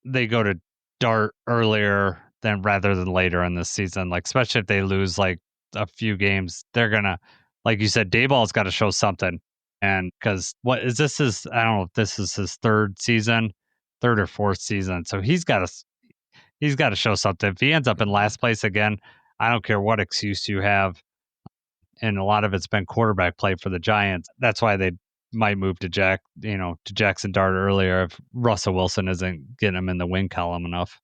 they go to Dart earlier rather than later in this season. Like, especially if they lose like a few games, they're gonna, like you said, Dayball's got to show something. And because I don't know if this is his third or fourth season. So he's got to show something. If he ends up in last place again, I don't care what excuse you have. And a lot of it's been quarterback play for the Giants. That's why they might move to Jackson Dart earlier if Russell Wilson isn't getting him in the win column enough.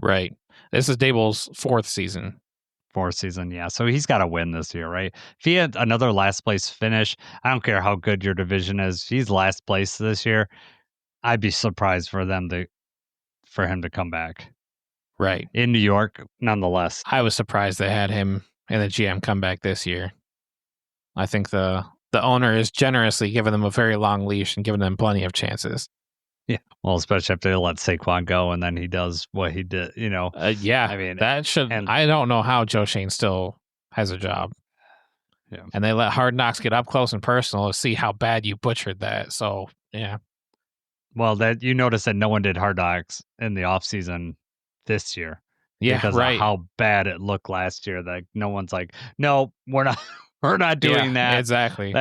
Right. This is Daboll's fourth season, yeah. So he's got to win this year, right? If he had another last place finish, I don't care how good your division is. If he's last place this year, I'd be surprised for him to come back. Right. In New York, nonetheless. I was surprised they had him in the GM comeback this year. I think the owner is generously giving them a very long leash and giving them plenty of chances. Yeah. Well, especially after they let Saquon go and then he does what he did, Yeah. I mean, I don't know how Joe Shane still has a job. Yeah. And they let Hard Knocks get up close and personal to see how bad you butchered that. So, yeah. Well, that you notice that no one did Hard Knocks in the offseason this year. Yeah, because of how bad it looked last year. Like no one's like, no, we're not doing that. Exactly.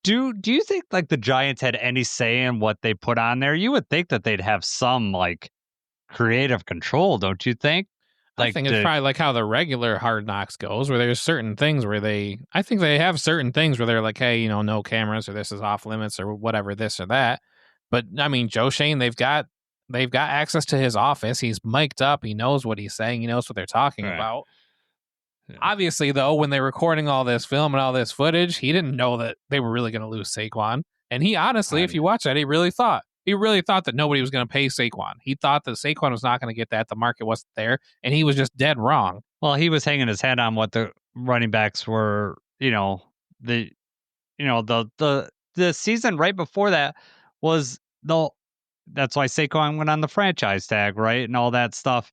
Do you think like the Giants had any say in what they put on there? You would think that they'd have some like creative control, don't you think? Like, I think it's probably like how the regular Hard Knocks goes, where there's certain things where I think they have certain things where they're like, hey, no cameras, or this is off limits, or whatever, this or that. But I mean, Joe Shane, they've got access to his office. He's mic'd up. He knows what he's saying. He knows what they're talking about. Yeah. Obviously, though, when they're recording all this film and all this footage, he didn't know that they were really going to lose Saquon. And he honestly, if you watch that, he really thought that nobody was going to pay Saquon. He thought that Saquon was not going to get that. The market wasn't there. And he was just dead wrong. Well, he was hanging his head on what the running backs were, the season right before that was that's why Saquon went on the franchise tag, right? And all that stuff.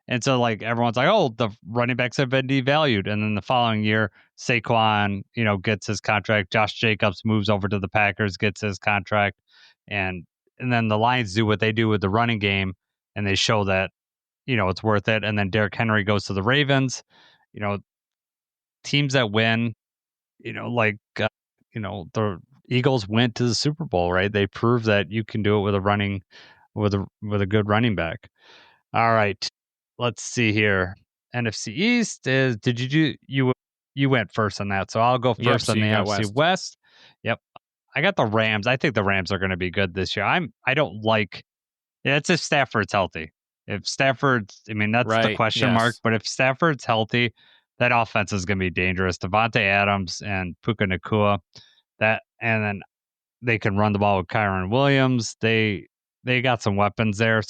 And so like everyone's like, oh, the running backs have been devalued. And then the following year, Saquon, gets his contract. Josh Jacobs moves over to the Packers, gets his contract. And then the Lions do what they do with the running game. And they show that, it's worth it. And then Derrick Henry goes to the Ravens. Teams that win, like the Eagles went to the Super Bowl, right? They proved that you can do it with a good running back. All right, let's see here. NFC East is. Did you went first on that? So I'll go first on the NFC West. Yep, I got the Rams. I think the Rams are going to be good this year. I don't like. Yeah, it's if Stafford's healthy. If Stafford's, that's the question mark. But if Stafford's healthy, that offense is going to be dangerous. Devontae Adams and Puka Nacua, and then they can run the ball with Kyron Williams. They got some weapons there.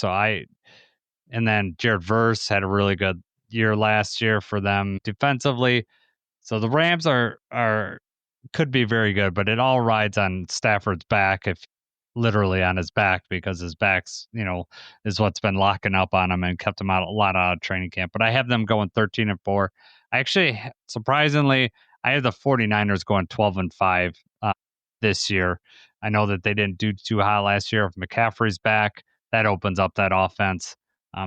And then Jared Verse had a really good year last year for them defensively. So the Rams could be very good, but it all rides on Stafford's back, if literally on his back, because his back's, is what's been locking up on him and kept him out a lot out of training camp. But I have them going 13-4. I actually, surprisingly, I have the 49ers going 12-5 this year. I know that they didn't do too hot last year. If McCaffrey's back, that opens up that offense.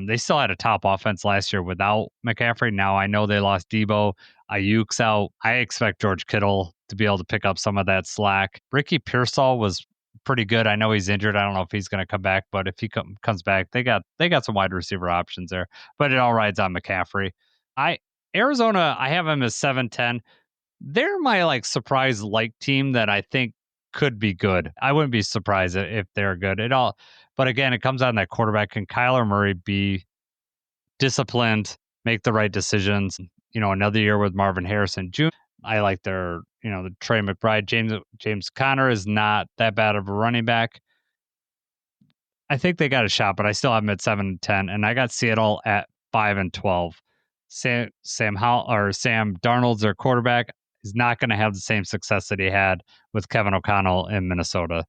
They still had a top offense last year without McCaffrey. Now I know they lost Debo. Ayuk's out. I expect George Kittle to be able to pick up some of that slack. Ricky Pearsall was pretty good. I know he's injured. I don't know if he's going to come back, but if he comes back, they got some wide receiver options there. But it all rides on McCaffrey. Arizona, I have them as 7-10. They're my surprise team that I think could be good. I wouldn't be surprised if they're good at all. But again, it comes on that quarterback. Can Kyler Murray be disciplined, make the right decisions? Another year with Marvin Harrison Jr. I like their, the Trey McBride. James Conner is not that bad of a running back. I think they got a shot, but I still have them at 7-10, and I got Seattle at 5-12. Sam Darnold's their quarterback. Is not going to have the same success that he had with Kevin O'Connell in Minnesota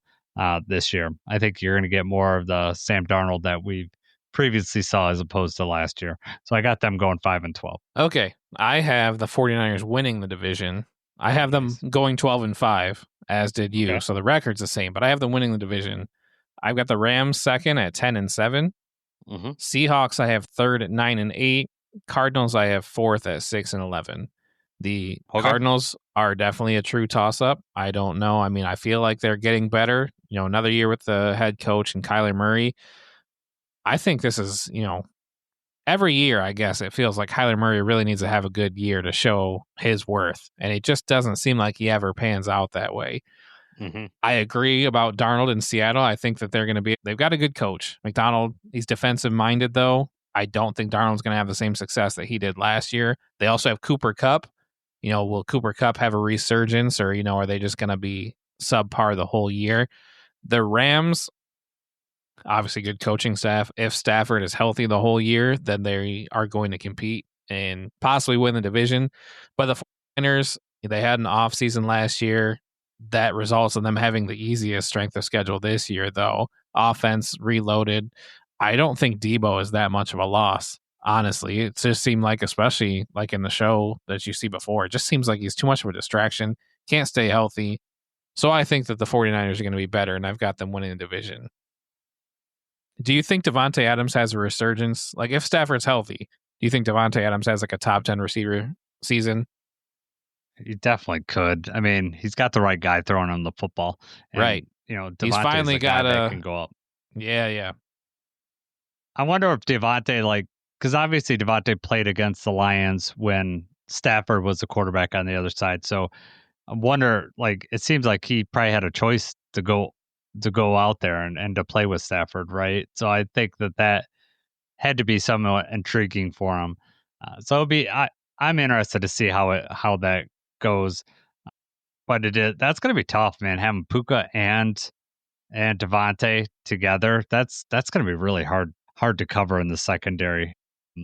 this year. I think you're going to get more of the Sam Darnold that we previously saw as opposed to last year. So I got them going 5-12. Okay. I have the 49ers winning the division. I have them going 12-5, as did you. Okay. So the record's the same, but I have them winning the division. I've got the Rams second at 10-7. Mm-hmm. Seahawks I have third at 9-8. Cardinals I have fourth at 6-11. The Cardinals are definitely a true toss-up. I don't know. I feel like they're getting better. Another year with the head coach and Kyler Murray. I think this is, every year, I guess, it feels like Kyler Murray really needs to have a good year to show his worth. And it just doesn't seem like he ever pans out that way. Mm-hmm. I agree about Darnold in Seattle. I think that they've got a good coach. McDonald, he's defensive-minded, though. I don't think Darnold's going to have the same success that he did last year. They also have Cooper Kupp. Will Cooper Kupp have a resurgence, or, are they just going to be subpar the whole year? The Rams, obviously good coaching staff. If Stafford is healthy the whole year, then they are going to compete and possibly win the division. But the 49ers, they had an offseason last year. That results in them having the easiest strength of schedule this year, though. Offense reloaded. I don't think Debo is that much of a loss. Honestly, it just seemed like, especially like in the show that you see before, it just seems like he's too much of a distraction, can't stay healthy. So I think that the 49ers are going to be better, and I've got them winning the division. Do you think Devontae Adams has a resurgence? If Stafford's healthy, do you think Devontae Adams has a top 10 receiver season? He definitely could. He's got the right guy throwing him the football. And, right. He's finally got that can go up. Yeah. I wonder if Devontae, because obviously Devontae played against the Lions when Stafford was the quarterback on the other side. So I wonder, it seems like he probably had a choice to go out there and to play with Stafford, right? So I think that had to be somewhat intriguing for him. So I'm interested to see how that goes. But that's going to be tough, man. Having Puka and Devontae together, that's going to be really hard to cover in the secondary.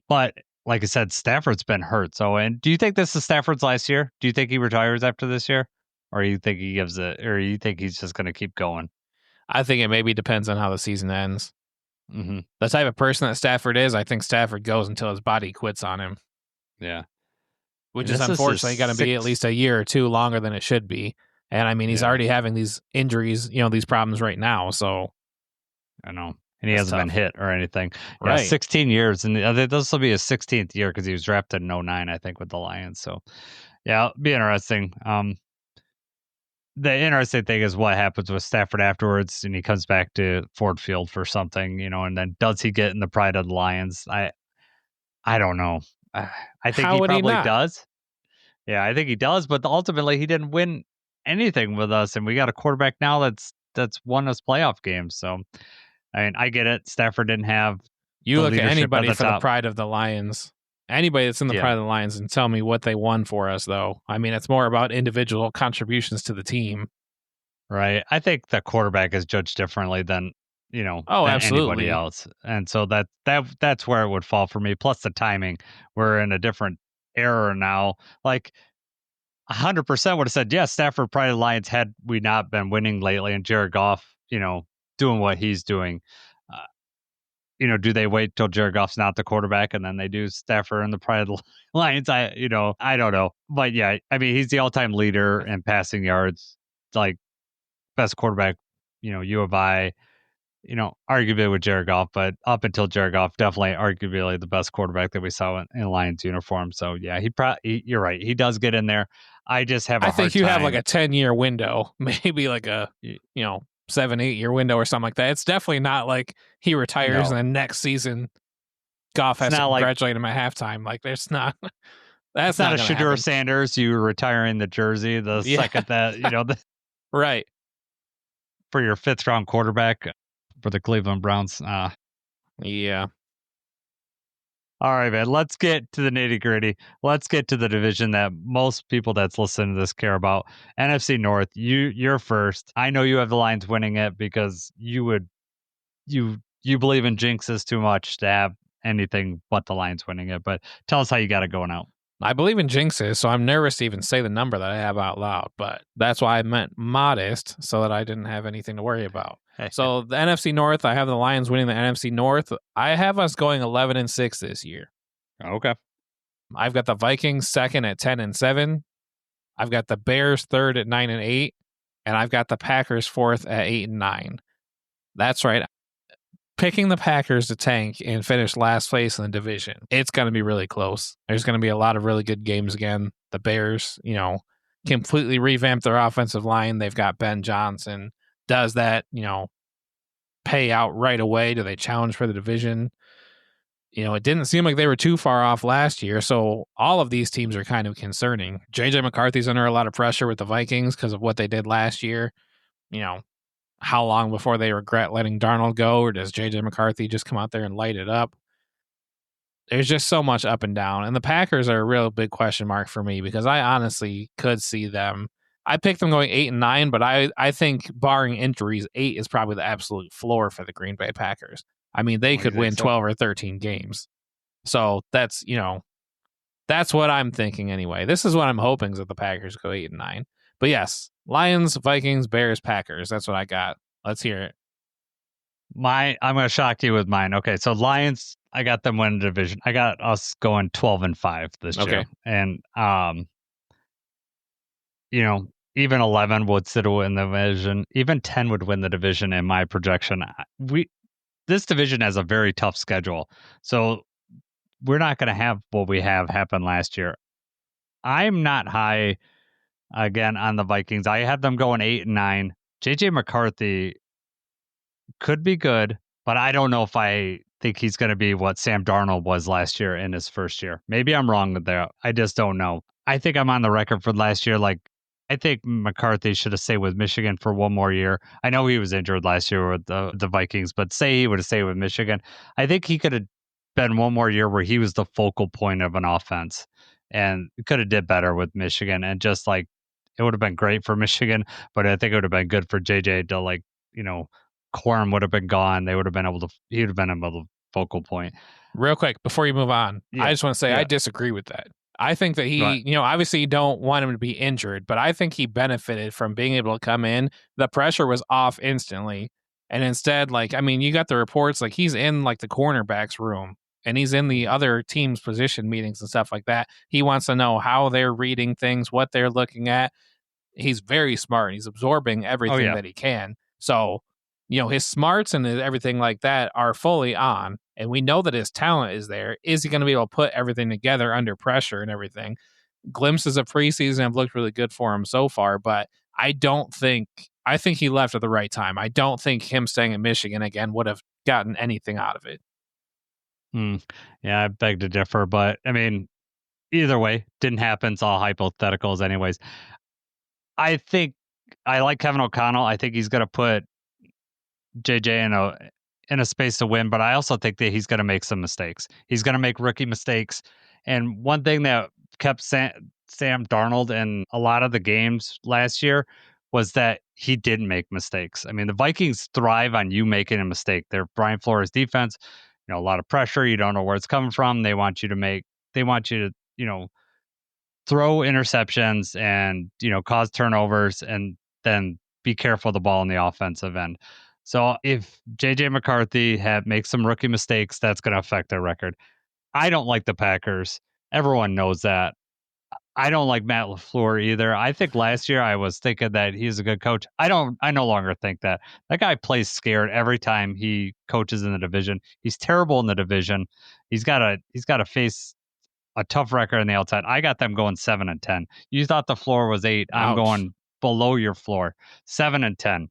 But like I said, Stafford's been hurt. So, and do you think this is Stafford's last year? Do you think he retires after this year, or you think he gives it, or you think he's just going to keep going? I think it maybe depends on how the season ends. Mm-hmm. The type of person that Stafford is, I think Stafford goes until his body quits on him. Yeah, which is unfortunately going to be at least a year or two longer than it should be. And he's already having these injuries, these problems right now. So I know. and he That's hasn't been tough. hit or anything. Yeah, Right. 16 years, and this will be his 16th year because he was drafted in 09, I think, with the Lions. So, yeah, it'll be interesting. The interesting thing is what happens with Stafford afterwards, and he comes back to Ford Field for something, and then does he get in the pride of the Lions? I don't know. I think How he would he probably not? does. Yeah, I think he does, but ultimately he didn't win anything with us, and we got a quarterback now that's won us playoff games. So, I mean, I get it. Stafford didn't have You the look at leadership at anybody the for the top. pride of the Lions. Anybody that's in the Yeah, pride of the Lions and tell me what they won for us, though. I mean, it's more about individual contributions to the team. right. I think the quarterback is judged differently than Oh, than anybody absolutely. else, and so that's where it would fall for me. Plus the timing. We're in a different era now. Like 100% would have said yes. Stafford, pride of the Lions, had we not been winning lately, and Jared Goff, doing what he's doing. Uh, do they wait till Jared Goff's not the quarterback and then they do Stafford and the pride of the Lions? I don't know, but yeah, I mean, he's the all-time leader in passing yards, like best quarterback, U of I, arguably with Jared Goff, but up until Jared Goff, definitely arguably the best quarterback that we saw in Lions uniform. So yeah, you're right, he does get in there. I just have a I think hard you have like time. a 10-year window, maybe like a, 7-8 year window or something like that. It's definitely not like he retires No, and then next season Goff it's has to not like congratulate him at halftime. Like, there's not, that's it's not not a going to Shedeur happen. Sanders, you retiring the jersey the Yeah, second that right. for your fifth round quarterback for the Cleveland Browns. Yeah. All right, man. Let's get to the nitty gritty. Let's get to the division that most people that's listening to this care about. NFC North. You're first. I know you have the Lions winning it because you believe in jinxes too much to have anything but the Lions winning it. But tell us how you got it going out. I believe in jinxes, so I'm nervous to even say the number that I have out loud, but that's why I meant modest so that I didn't have anything to worry about. So the NFC North, I have the Lions winning the NFC North. I have us going 11-6 this year. Okay. I've got the Vikings second at 10-7. I've got the Bears third at 9-8, and I've got the Packers fourth at 8-9. That's right. Picking the Packers to tank and finish last place in the division, it's going to be really close. There's going to be a lot of really good games again. The Bears, completely revamped their offensive line. They've got Ben Johnson. Does that, pay out right away? Do they challenge for the division? It didn't seem like they were too far off last year. So all of these teams are kind of concerning. JJ McCarthy's under a lot of pressure with the Vikings because of what they did last year. How long before they regret letting Darnold go, or does JJ McCarthy just come out there and light it up? There's just so much up and down. And the Packers are a real big question mark for me because I honestly could see them. I picked them going 8-9, but I think barring injuries, 8 is probably the absolute floor for the Green Bay Packers. I mean, they could win 12 or 13 games. So that's what I'm thinking anyway. This is what I'm hoping is that the Packers go 8-9. But yes, Lions, Vikings, Bears, Packers. That's what I got. Let's hear it. I'm going to shock you with mine. Okay, so Lions, I got them winning the division. I got us going 12-5 this year, and even 11 would still win the division. Even 10 would win the division in my projection. This division has a very tough schedule, so we're not going to have what we have happen last year. I'm not high again on the Vikings. I had them going 8-9. JJ McCarthy could be good, but I don't know if I think he's going to be what Sam Darnold was last year in his first year. Maybe I'm wrong there. I just don't know. I think I'm on the record for last year. Like, I think McCarthy should have stayed with Michigan for one more year. I know he was injured last year with the Vikings, but say he would have stayed with Michigan. I think he could have been one more year where he was the focal point of an offense and could have did better with Michigan. And just like, it would have been great for Michigan, but I think it would have been good for JJ to Quorum would have been gone. He would have been able to focal point. Real quick, before you move on, Yeah, I just want to say yeah. I disagree with that. I think that he, Right. Obviously you don't want him to be injured, but I think he benefited from being able to come in. The pressure was off instantly. And instead, you got the reports, he's in the cornerbacks room and he's in the other team's position meetings and stuff like that. He wants to know how they're reading things, what they're looking at. He's very smart. He's absorbing everything that he can. So his smarts and everything like that are fully on, and we know that his talent is there. Is he going to be able to put everything together under pressure and everything? Glimpses of preseason have looked really good for him so far, but I think he left at the right time. I don't think him staying in Michigan again would have gotten anything out of it. Yeah, I beg to differ, but I mean, either way, didn't happen. It's all hypotheticals, anyways. I think I like Kevin O'Connell. I think he's going to put JJ in a space to win, but I also think that he's going to make some mistakes. He's going to make rookie mistakes. And one thing that kept Sam Darnold in a lot of the games last year was that he didn't make mistakes. I mean, the Vikings thrive on you making a mistake. They're Brian Flores defense, a lot of pressure. You don't know where it's coming from. They want you to, throw interceptions and, cause turnovers and then be careful of the ball in the offensive end. So if JJ McCarthy makes some rookie mistakes, that's going to affect their record. I don't like the Packers. Everyone knows that. I don't like Matt LaFleur either. I think last year I was thinking that he's a good coach. I no longer think that. That guy plays scared every time he coaches in the division. He's terrible in the division. He's got to face a tough record on the outside. I got them going 7-10. You thought the floor was 8. Ouch. I'm going below your floor. 7-10.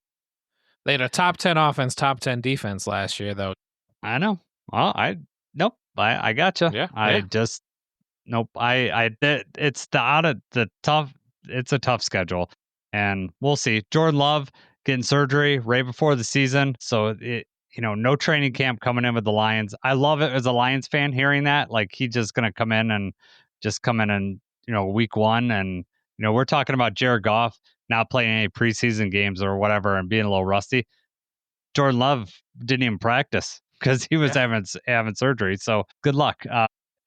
They had a top 10 offense, top 10 defense last year, though. I know. Well, I gotcha. Yeah. Nope. It's it's a tough schedule, and we'll see. Jordan Love getting surgery right before the season, so no training camp coming in with the Lions. I love it as a Lions fan hearing that. Like he's just gonna come in and week 1, and we're talking about Jared Goff not playing any preseason games or whatever and being a little rusty. Jordan Love didn't even practice because he was having surgery. So good luck.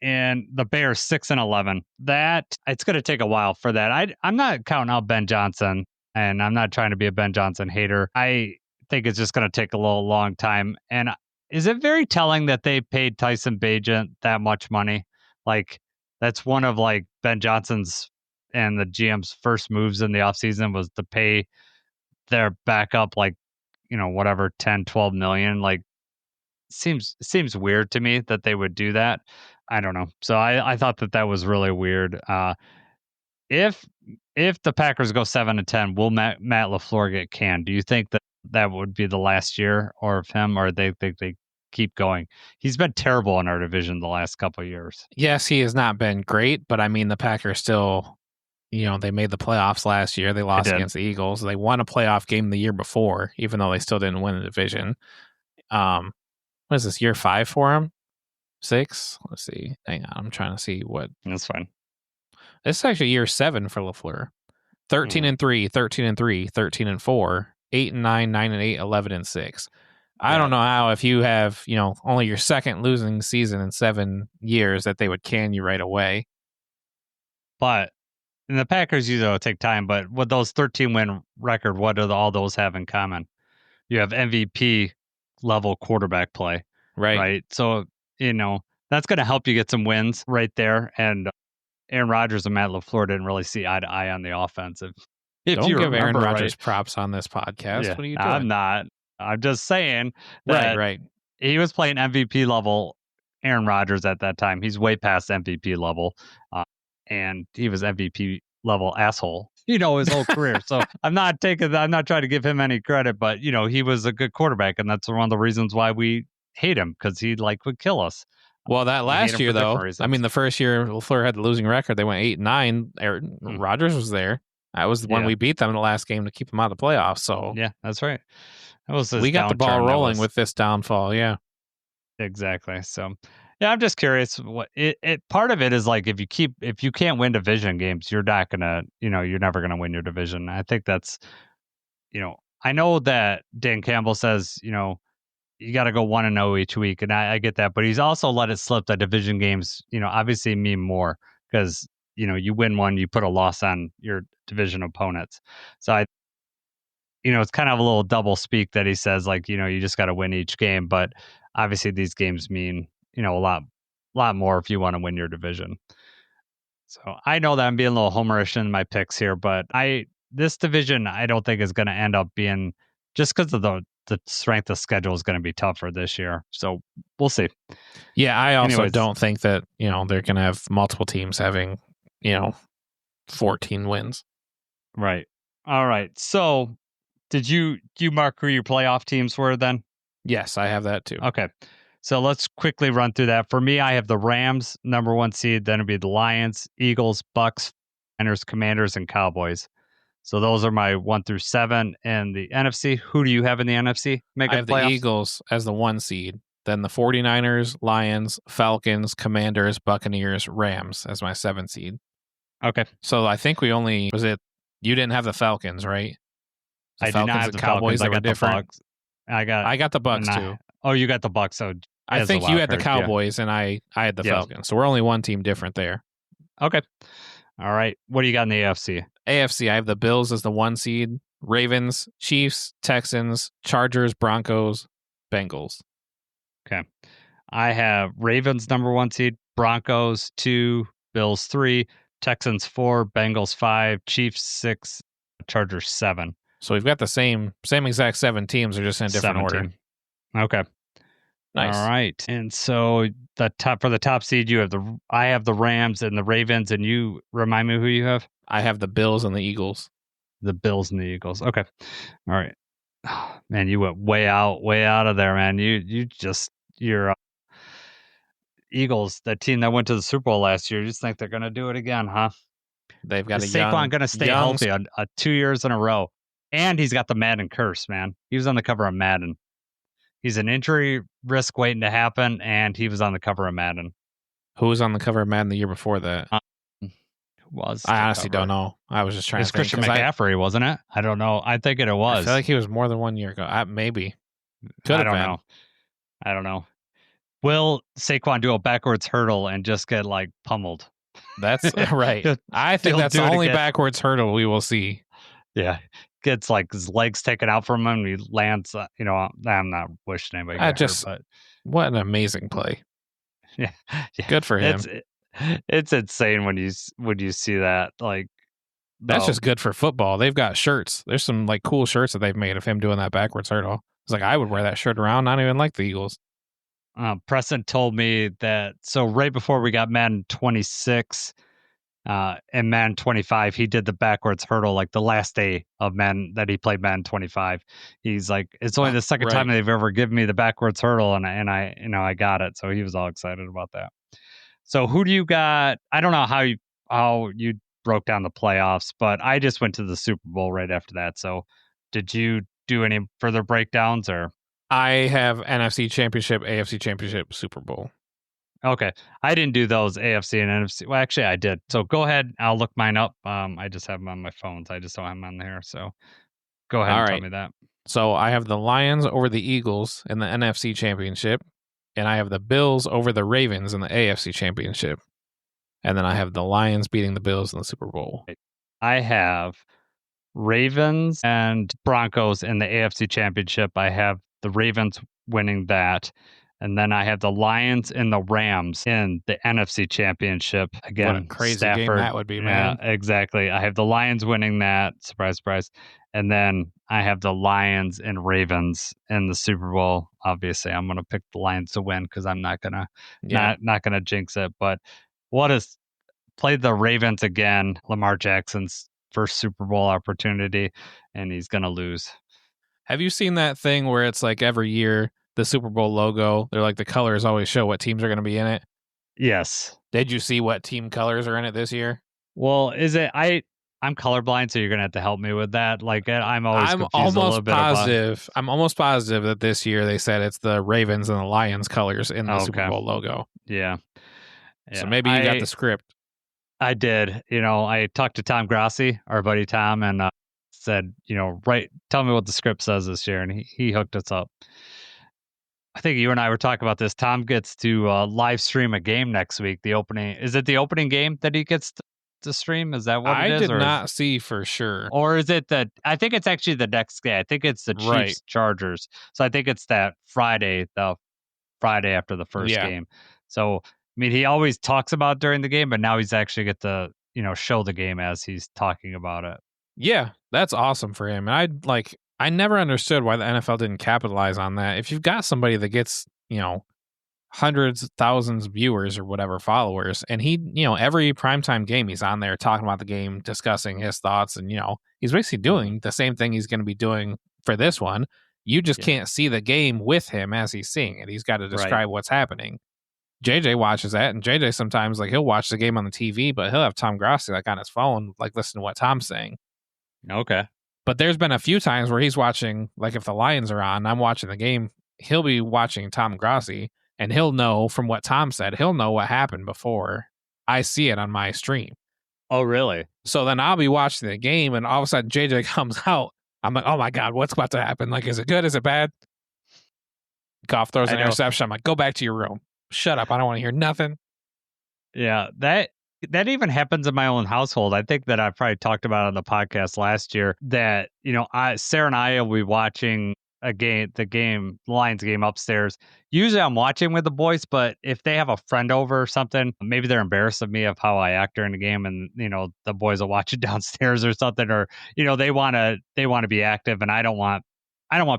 And the Bears 6-11. That it's going to take a while for that. I'm not counting out Ben Johnson, and I'm not trying to be a Ben Johnson hater. I think it's just going to take a little long time. And is it very telling that they paid Tyson Bagent that much money? Like that's one of like Ben Johnson's and the GM's first moves in the offseason was to pay their backup like whatever 10, 12 million. Like seems weird to me that they would do that. I don't know. So I thought that was really weird. If the Packers go 7-10, will Matt LaFleur get canned? Do you think that would be the last year of him, or they think they keep going? He's been terrible in our division the last couple of years. Yes, he has not been great, but I mean the Packers still, they made the playoffs last year. They lost against the Eagles. They won a playoff game the year before, even though they still didn't win the division. What is this, year 5 for him? 6? Let's see. Hang on. I'm trying to see what. That's fine. This is actually year 7 for LaFleur. 13-3, 13-3, 13-4, 8-9, 9-8, 11-6. I don't know how, if you have, only your second losing season in 7 years, that they would can you right away. But and the Packers usually take time, but with those 13-win record, what do all those have in common? You have MVP level quarterback play. Right. So, that's going to help you get some wins right there. And Aaron Rodgers and Matt LaFleur didn't really see eye to eye on the offense. If don't you give Aaron remember Rodgers props on this podcast. Yeah, what are you doing? I'm not. I'm just saying that Right. He was playing MVP level Aaron Rodgers at that time. He's way past MVP level. And he was MVP level asshole, his whole career. So I'm not trying to give him any credit, but he was a good quarterback, and that's one of the reasons why we hate him, because he would kill us. Well, that last year though, I mean, the first year LaFleur had the losing record, they went 8-9. Rodgers was there. That was when we beat them in the last game to keep them out of the playoffs. So yeah, that's right. We got the ball rolling with this downfall. Yeah, exactly. So yeah, I'm just curious. What part of it is like, if you can't win division games, you're not gonna, you're never gonna win your division. I think that's, I know that Dan Campbell says, you got to go 1-0 each week, and I get that, but he's also let it slip that division games, obviously mean more, because you win one, you put a loss on your division opponents. So it's kind of a little double speak that he says, like, you just got to win each game, but obviously these games mean a lot more if you want to win your division. So I know that I'm being a little homerish in my picks here, but this division I don't think is going to end up being, just because of the the strength of schedule is going to be tougher this year. So we'll see. Yeah, I also Anyways. don't think that, they're going to have multiple teams having, 14 wins. Right. All right. So do you mark who your playoff teams were then? Yes, I have that too. Okay. So let's quickly run through that. For me, I have the Rams, number 1 seed. Then it'd be the Lions, Eagles, Bucks, Niners, Commanders, and Cowboys. So those are my 1 through 7. And the NFC, who do you have in the NFC? I have the Eagles as the 1 seed. Then the 49ers, Lions, Falcons, Commanders, Buccaneers, Rams as my 7 seed. Okay. So I think you didn't have the Falcons, right? I did not have the Cowboys. I got the Bucks. I got the Bucks too. Oh, you got the Bucks. So I think you had the Cowboys and I had the Falcons. So we're only one team different there. Okay. All right. What do you got in the AFC? AFC, I have the Bills as the 1 seed, Ravens, Chiefs, Texans, Chargers, Broncos, Bengals. Okay. I have Ravens number 1 seed, Broncos 2, Bills 3, Texans 4, Bengals 5, Chiefs 6, Chargers 7. So we've got the same exact 7 teams, they're just in a different order. Okay. Nice. All right. And so for the top seed, I have the Rams and the Ravens, and you remind me who you have? I have the Bills and the Eagles. The Bills and the Eagles. Okay. All right. Oh, man, you went way out of there, man. Your Eagles, that team that went to the Super Bowl last year, you just think they're going to do it again, huh? They've got Is Saquon going to stay healthy 2 years in a row? And he's got the Madden curse, man. He was on the cover of Madden. He's an injury risk waiting to happen, and he was on the cover of Madden. Who was on the cover of Madden the year before that? I honestly don't know. I was just trying to think. Christian McCaffrey, wasn't it? I don't know. I think it was. I feel like he was more than 1 year ago. Maybe. Could have been. I don't know. Will Saquon do a backwards hurdle and just get pummeled? That's right. I think that's the only backwards hurdle we will see. Yeah. Gets his legs taken out from him. And he lands, I'm not wishing anybody got hurt, but what an amazing play. Yeah. Good for him. It's insane when you see that. That's just good for football. They've got shirts. There's some cool shirts that they've made of him doing that backwards hurdle. It's I would wear that shirt around, not even like the Eagles. Preston told me that, so right before we got Madden 26 and Madden 25, he did the backwards hurdle the last day of Madden that he played Madden 25. He's it's only the second time they've ever given me the backwards hurdle, and I got it. So he was all excited about that. So who do you got? I don't know how you broke down the playoffs, but I just went to the Super Bowl right after that. So did you do any further breakdowns or? I have NFC Championship, AFC Championship, Super Bowl. Okay. I didn't do those AFC and NFC. Well, actually, I did. So go ahead. I'll look mine up. I just have them on my phones. I just don't have them on there. So go ahead and tell me that. So I have the Lions over the Eagles in the NFC Championship, and I have the Bills over the Ravens in the AFC Championship. And then I have the Lions beating the Bills in the Super Bowl. I have Ravens and Broncos in the AFC Championship. I have the Ravens winning that. And then I have the Lions and the Rams in the NFC Championship. Again, what a crazy Stafford, game that would be, man. Yeah, exactly. I have the Lions winning that. Surprise, surprise. And then I have the Lions and Ravens in the Super Bowl. Obviously, I'm going to pick the Lions to win because I'm not going to not going to jinx it. But play the Ravens again, Lamar Jackson's first Super Bowl opportunity, and he's going to lose. Have you seen that thing where it's every year the Super Bowl logo, they're the colors always show what teams are going to be in it? Yes. Did you see what team colors are in it this year? Well, is it I'm colorblind, so you're going to have to help me with that. I'm almost positive. I'm almost positive that this year they said it's the Ravens and the Lions colors in the Super Bowl logo. Yeah. So maybe you got the script. I did. I talked to Tom Grassi, our buddy Tom, and said, tell me what the script says this year, and he hooked us up. I think you and I were talking about this. Tom gets to live stream a game next week. Is it the opening game that he gets to stream? Is that what it is? I did not see for sure. Or is it I think it's actually the next game. I think it's the Chiefs Chargers. So I think it's that Friday, the Friday after the first game. So, he always talks about during the game, but now he's actually get to, show the game as he's talking about it. Yeah, that's awesome for him. And I I never understood why the NFL didn't capitalize on that. If you've got somebody that gets, hundreds, thousands of viewers or whatever followers, and he, every primetime game he's on there talking about the game, discussing his thoughts, and he's basically doing the same thing he's going to be doing for this one. You just can't see the game with him as he's seeing it. He's got to describe what's happening. JJ watches that, and JJ sometimes he'll watch the game on the TV, but he'll have Tom Grossi on his phone, listen to what Tom's saying. Okay. But there's been a few times where he's watching, if the Lions are on, I'm watching the game, he'll be watching Tom Grossi, and he'll know from what Tom said, he'll know what happened before I see it on my stream. Oh, really? So then I'll be watching the game, and all of a sudden JJ comes out. I'm like, oh my God, what's about to happen? Is it good? Is it bad? Goff throws an interception. I'm like, go back to your room. Shut up. I don't want to hear nothing. Yeah, that even happens in my own household. I think that I probably talked about it on the podcast last year that, Sarah and I will be watching the Lions game upstairs. Usually I'm watching with the boys, but if they have a friend over or something, maybe they're embarrassed of me of how I act during the game, and the boys will watch it downstairs or something, or they want to be active, and I don't want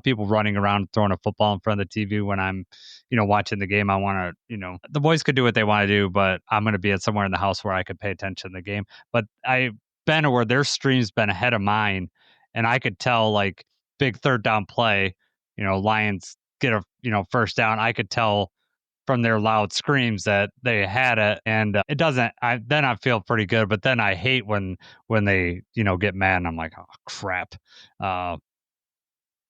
people running around throwing a football in front of the TV when I'm watching the game. I want to the boys could do what they want to do, but I'm going to be somewhere in the house where I could pay attention to the game. But I've been where their stream's been ahead of mine, and I could tell big third down play, Lions get a first down. I could tell from their loud screams that they had it, and it doesn't. Then I feel pretty good, but then I hate when they get mad, and I'm like, oh crap.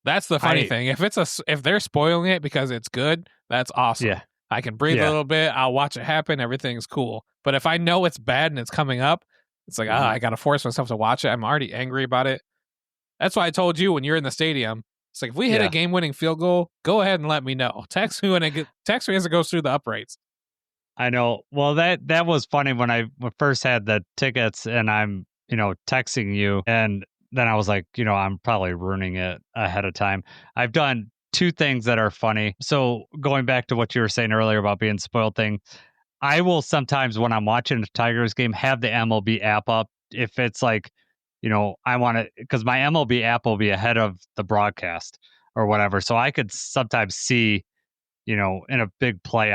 That's the funny thing. If they're spoiling it because it's good, that's awesome. Yeah. I can breathe a little bit. I'll watch it happen. Everything's cool. But if I know it's bad and it's coming up, it's like, I got to force myself to watch it. I'm already angry about it. That's why I told you when you're in the stadium, it's like, if we hit a game-winning field goal, go ahead and let me know. Text me as it goes through the uprights. I know. Well, that was funny when I first had the tickets, and I'm texting you, and then I was like, I'm probably ruining it ahead of time. I've done two things that are funny. So going back to what you were saying earlier about being spoiled thing, I will sometimes when I'm watching a Tigers game have the MLB app up. If it's I want to, because my MLB app will be ahead of the broadcast or whatever. So I could sometimes see, in a big play,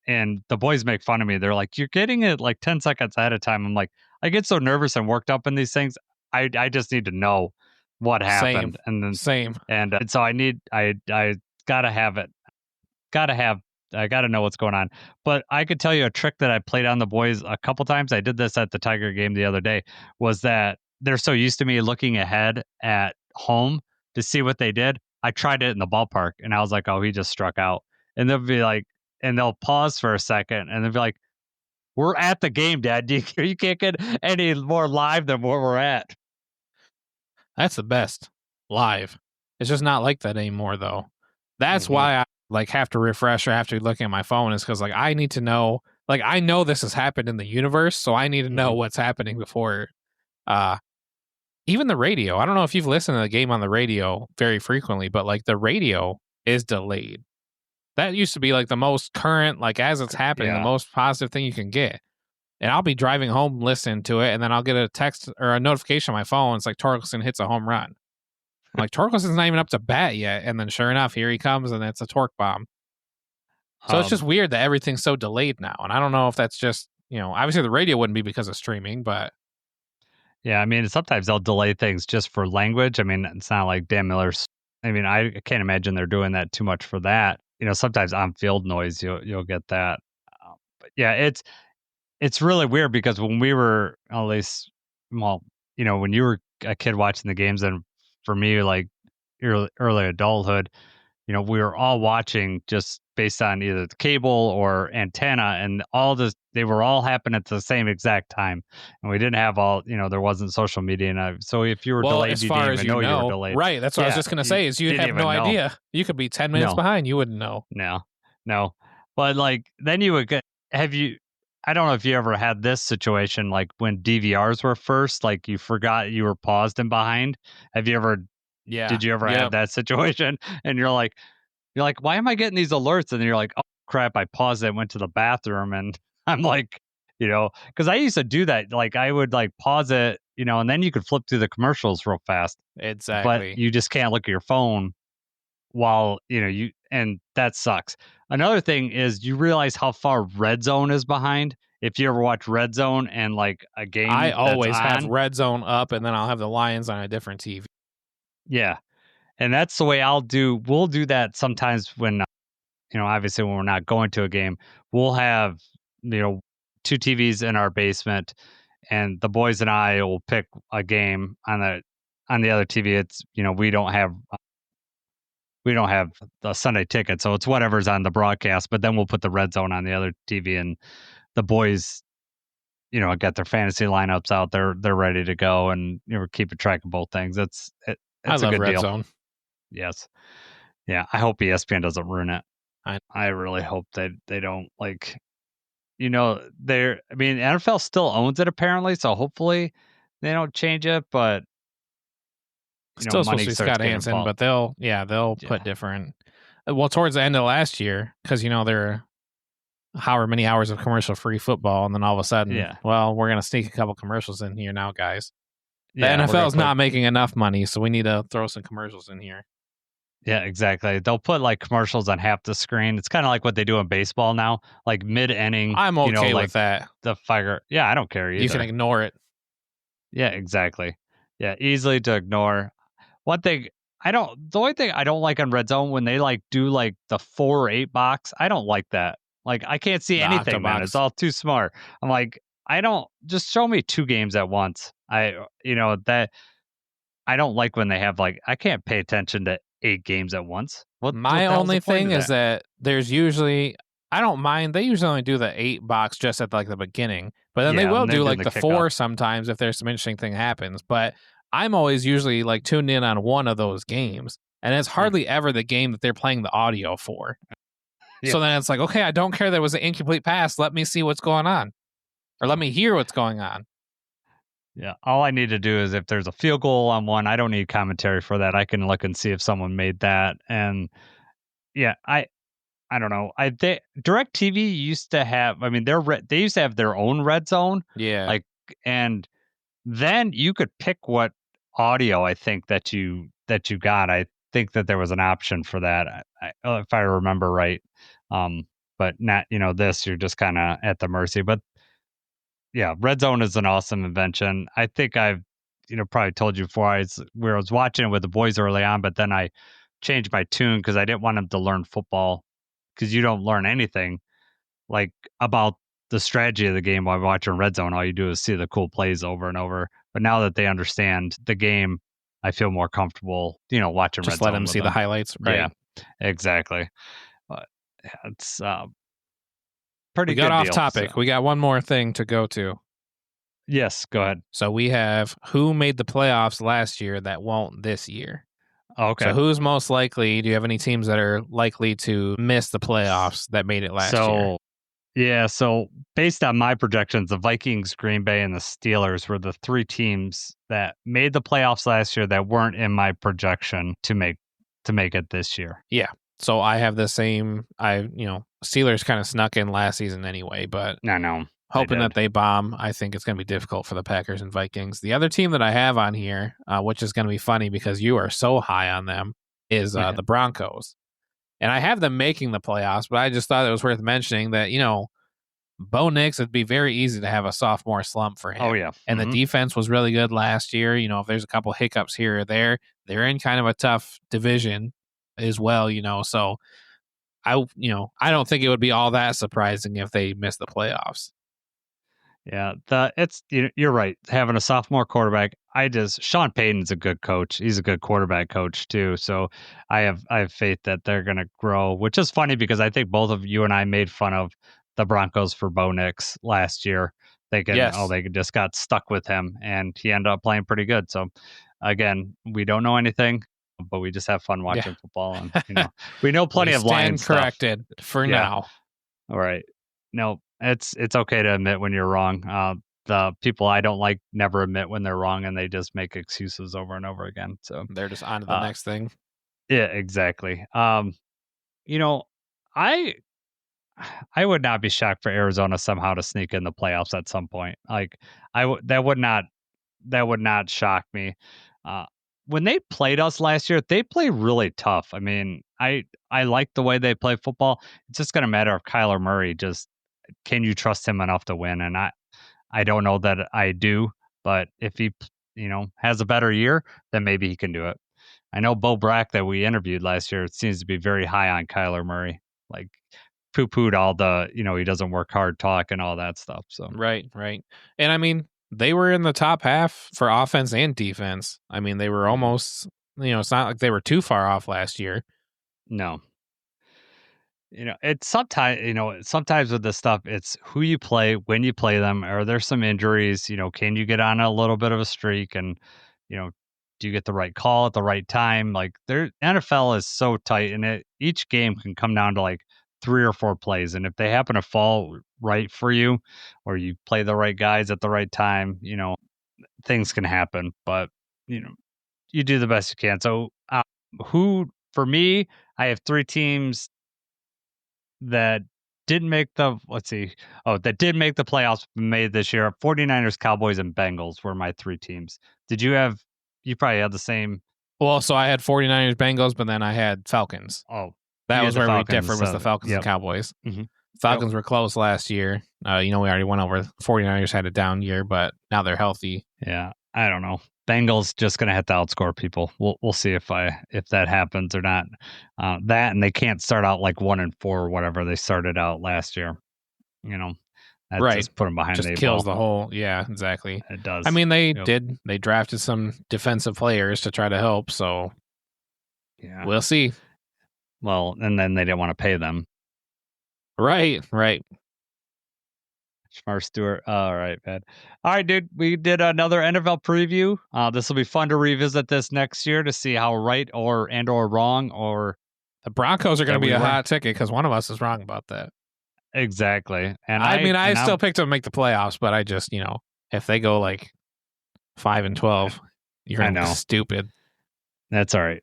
and the boys make fun of me. They're like, you're getting it 10 seconds ahead of time. I'm like, I get so nervous and worked up in these things. I just need to know what happened. Same. And so I gotta have it. I gotta know what's going on. But I could tell you a trick that I played on the boys a couple times. I did this at the Tiger game the other day, was that they're so used to me looking ahead at home to see what they did. I tried it in the ballpark, and I was like, oh, he just struck out. And they'll be like, and they'll pause for a second, and they'll be like, we're at the game, Dad. You can't get any more live than where we're at. That's the best live. It's just not like that anymore, though. That's why I have to refresh or have to be looking at my phone, is because I need to know. I know this has happened in the universe, so I need to know what's happening before. Even the radio. I don't know if you've listened to the game on the radio very frequently, but the radio is delayed. That used to be the most current, as it's happening, the most positive thing you can get. And I'll be driving home listening to it, and then I'll get a text or a notification on my phone. It's like Torkelson hits a home run. I'm like, Torkelson's not even up to bat yet. And then sure enough, here he comes, and it's a torque bomb. So it's just weird that everything's so delayed now. And I don't know if that's just, obviously the radio wouldn't be because of streaming, but. Yeah, I mean, sometimes they'll delay things just for language. I mean, it's not like Dan Miller's. I mean, I can't imagine they're doing that too much for that. Sometimes on field noise, you'll get that. But yeah, it's really weird because when we were, at least, when you were a kid watching the games, and for me, early adulthood, we were all watching just based on either the cable or antenna, and they were all happening at the same exact time. And we didn't have there wasn't social media. And so if you were delayed, as you far didn't as even know you were delayed. Right. That's what I was just going to say, is you have no idea. You could be 10 minutes behind. You wouldn't know. No. But then you would get, I don't know if you ever had this situation, when DVRs were first, you forgot you were paused and behind. Have you ever, did you ever have that situation? And you're like, why am I getting these alerts? And then you're like, oh crap, I paused it, went to the bathroom, and I'm like, because I used to do that. I would pause it and then you could flip through the commercials real fast, but Exactly. you just can't look at your phone while, and that sucks. Another thing is you realize how far Red Zone is behind. If you ever watch Red Zone and like a game I that's always have on, Red Zone up, and then I'll have the Lions on a different TV. yeah. And that's the way we'll do that sometimes when, obviously when we're not going to a game, we'll have, 2 TVs in our basement, and the boys and I will pick a game on the other TV. It's, we don't have the Sunday ticket, so it's whatever's on the broadcast, but then we'll put the Red Zone on the other TV, and the boys, get their fantasy lineups out. They're ready to go, and we're keeping track of both things. It's I a love good Red deal. Zone. Yes. Yeah, I hope ESPN doesn't ruin it. I- I really hope they don't, NFL still owns it apparently, so hopefully they don't change it, but Still supposed money to be starts Scott getting Hansen, involved. but they'll put different. Well, towards the end of last year, because there are however many hours of commercial-free football, and then all of a sudden, well, we're gonna sneak a couple commercials in here now, guys. The NFL is not making enough money, so we need to throw some commercials in here. Yeah, exactly. They'll put like commercials on half the screen. It's kind of like what they do in baseball now, like mid-inning. I'm okay with that. The fire. Yeah, I don't care either. You can ignore it. Yeah, exactly. Yeah, easily to ignore. One thing the only thing I don't like on Red Zone when they like do like the 4 or 8 box, I don't like that. Like I can't see The anything, man. Octobox. It's all too smart. I'm like, just show me 2 games at once. That I don't like when they have like I can't pay attention to 8 games at once. My only thing is that there's usually I don't mind. They usually only do the 8 box just at like the beginning, but then they will do like the 4 sometimes if there's some interesting thing happens. But I'm always usually like tuned in on one of those games, and it's hardly ever the game that they're playing the audio for. Yeah. So then it's like, okay, I don't care that it was an incomplete pass. Let me see what's going on, or let me hear what's going on. Yeah, all I need to do is if there's a field goal on one, I don't need commentary for that. I can look and see if someone made that. And yeah, I don't know. DirecTV used to have. I mean, they used to have their own Red Zone. Yeah, and then you could pick what audio I think that you got. I think that there was an option for that, if I remember right. But not this. You're just kind of at the mercy. But yeah, Red Zone is an awesome invention. I think I've, probably told you before. I was watching it with the boys early on, but then I changed my tune because I didn't want them to learn football, because you don't learn anything like about the strategy of the game while watching Red Zone. All you do is see the cool plays over and over. But now that they understand the game, I feel more comfortable, watching just Red Zone. Just let them see the highlights, right? Yeah, exactly. But it's pretty good. We got off deal, topic. So. We got one more thing to go to. Yes, go ahead. So we have who made the playoffs last year that won't this year. Okay. So who's most likely? Do you have any teams that are likely to miss the playoffs that made it last year? Yeah, so based on my projections, the Vikings, Green Bay, and the Steelers were the 3 teams that made the playoffs last year that weren't in my projection to make it this year. Yeah. So I have the same. Steelers kind of snuck in last season anyway, but I know. Hoping that they bomb. I think it's going to be difficult for the Packers and Vikings. The other team that I have on here, which is going to be funny because you are so high on them, is the Broncos. And I have them making the playoffs, but I just thought it was worth mentioning that, Bo Nix, it'd be very easy to have a sophomore slump for him. Oh, yeah. And the defense was really good last year. If there's a couple hiccups here or there, they're in kind of a tough division as well, So I don't think it would be all that surprising if they missed the playoffs. Yeah, you're right. Having a sophomore quarterback, Sean Payton's a good coach. He's a good quarterback coach too. So I have faith that they're going to grow, which is funny because I think both of you and I made fun of the Broncos for Bo Nix last year. They just got stuck with him, and he ended up playing pretty good. So again, we don't know anything, but we just have fun watching football, and we know plenty of Lions corrected stuff. For now. All right. No, it's okay to admit when you're wrong. The people I don't like never admit when they're wrong, and they just make excuses over and over again. So they're just on to the next thing. Yeah, exactly. I would not be shocked for Arizona somehow to sneak in the playoffs at some point. Like that would not that would not shock me. When they played us last year, they play really tough. I mean, I like the way they play football. It's just going to matter if Kyler Murray just can you trust him enough to win? And I don't know that I do, but if he has a better year, then maybe he can do it. I know Bo Brack that we interviewed last year seems to be very high on Kyler Murray, like poo-pooed all the he doesn't work hard talk and all that stuff. So Right. And I mean, they were in the top half for offense and defense. I mean, they were almost, it's not like they were too far off last year. no. It's sometimes with this stuff, it's who you play, when you play them. Are there some injuries? Can you get on a little bit of a streak? And, do you get the right call at the right time? Like, NFL is so tight, and each game can come down to like 3 or 4 plays. And if they happen to fall right for you, or you play the right guys at the right time, things can happen. But, you do the best you can. So, for me, I have 3 teams that didn't make the that did make the playoffs made this year. 49ers, Cowboys, and Bengals were my 3 teams. You probably had the same. Well, so I had 49ers, Bengals, but then I had Falcons. Oh, that was where Falcons, we differed, was the Falcons and Cowboys. Mm-hmm. Falcons were close last year. We already went over 49ers had a down year, but now they're healthy. Yeah, I don't know. Bengals just going to have to outscore people. We'll see if that happens or not. That, and they can't start out like 1-4 or whatever they started out last year. That right. Just put them behind. Just kills the whole. Yeah, exactly. It does. I mean, they drafted some defensive players to try to help. So yeah, we'll see. Well, and then they didn't want to pay them. Right. Shamar Stewart. All right, man. All right, dude. We did another NFL preview. This will be fun to revisit this next year to see how right or wrong or the Broncos are going to be a hot ticket because one of us is wrong about that. Exactly. And I still picked them to make the playoffs, but I just if they go like 5-12, you're going to be stupid. That's all right.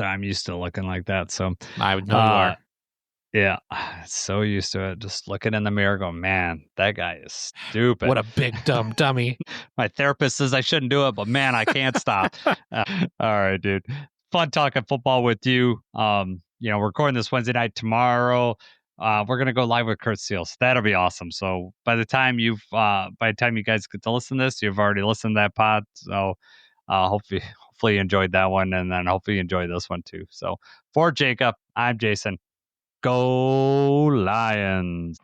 I'm used to looking like that. So I would know you are. Yeah, so used to it. Just looking in the mirror, going, man, that guy is stupid. What a big dumb dummy. My therapist says I shouldn't do it, but man, I can't stop. All right, dude. Fun talking football with you. We're recording this Wednesday night. Tomorrow, we're gonna go live with Kurt Steele. So that'll be awesome. So by the time you guys get to listen to this, you've already listened to that pod. So hopefully you enjoyed that one, and then hopefully you enjoy this one too. So for Jacob, I'm Jason. Go Lions.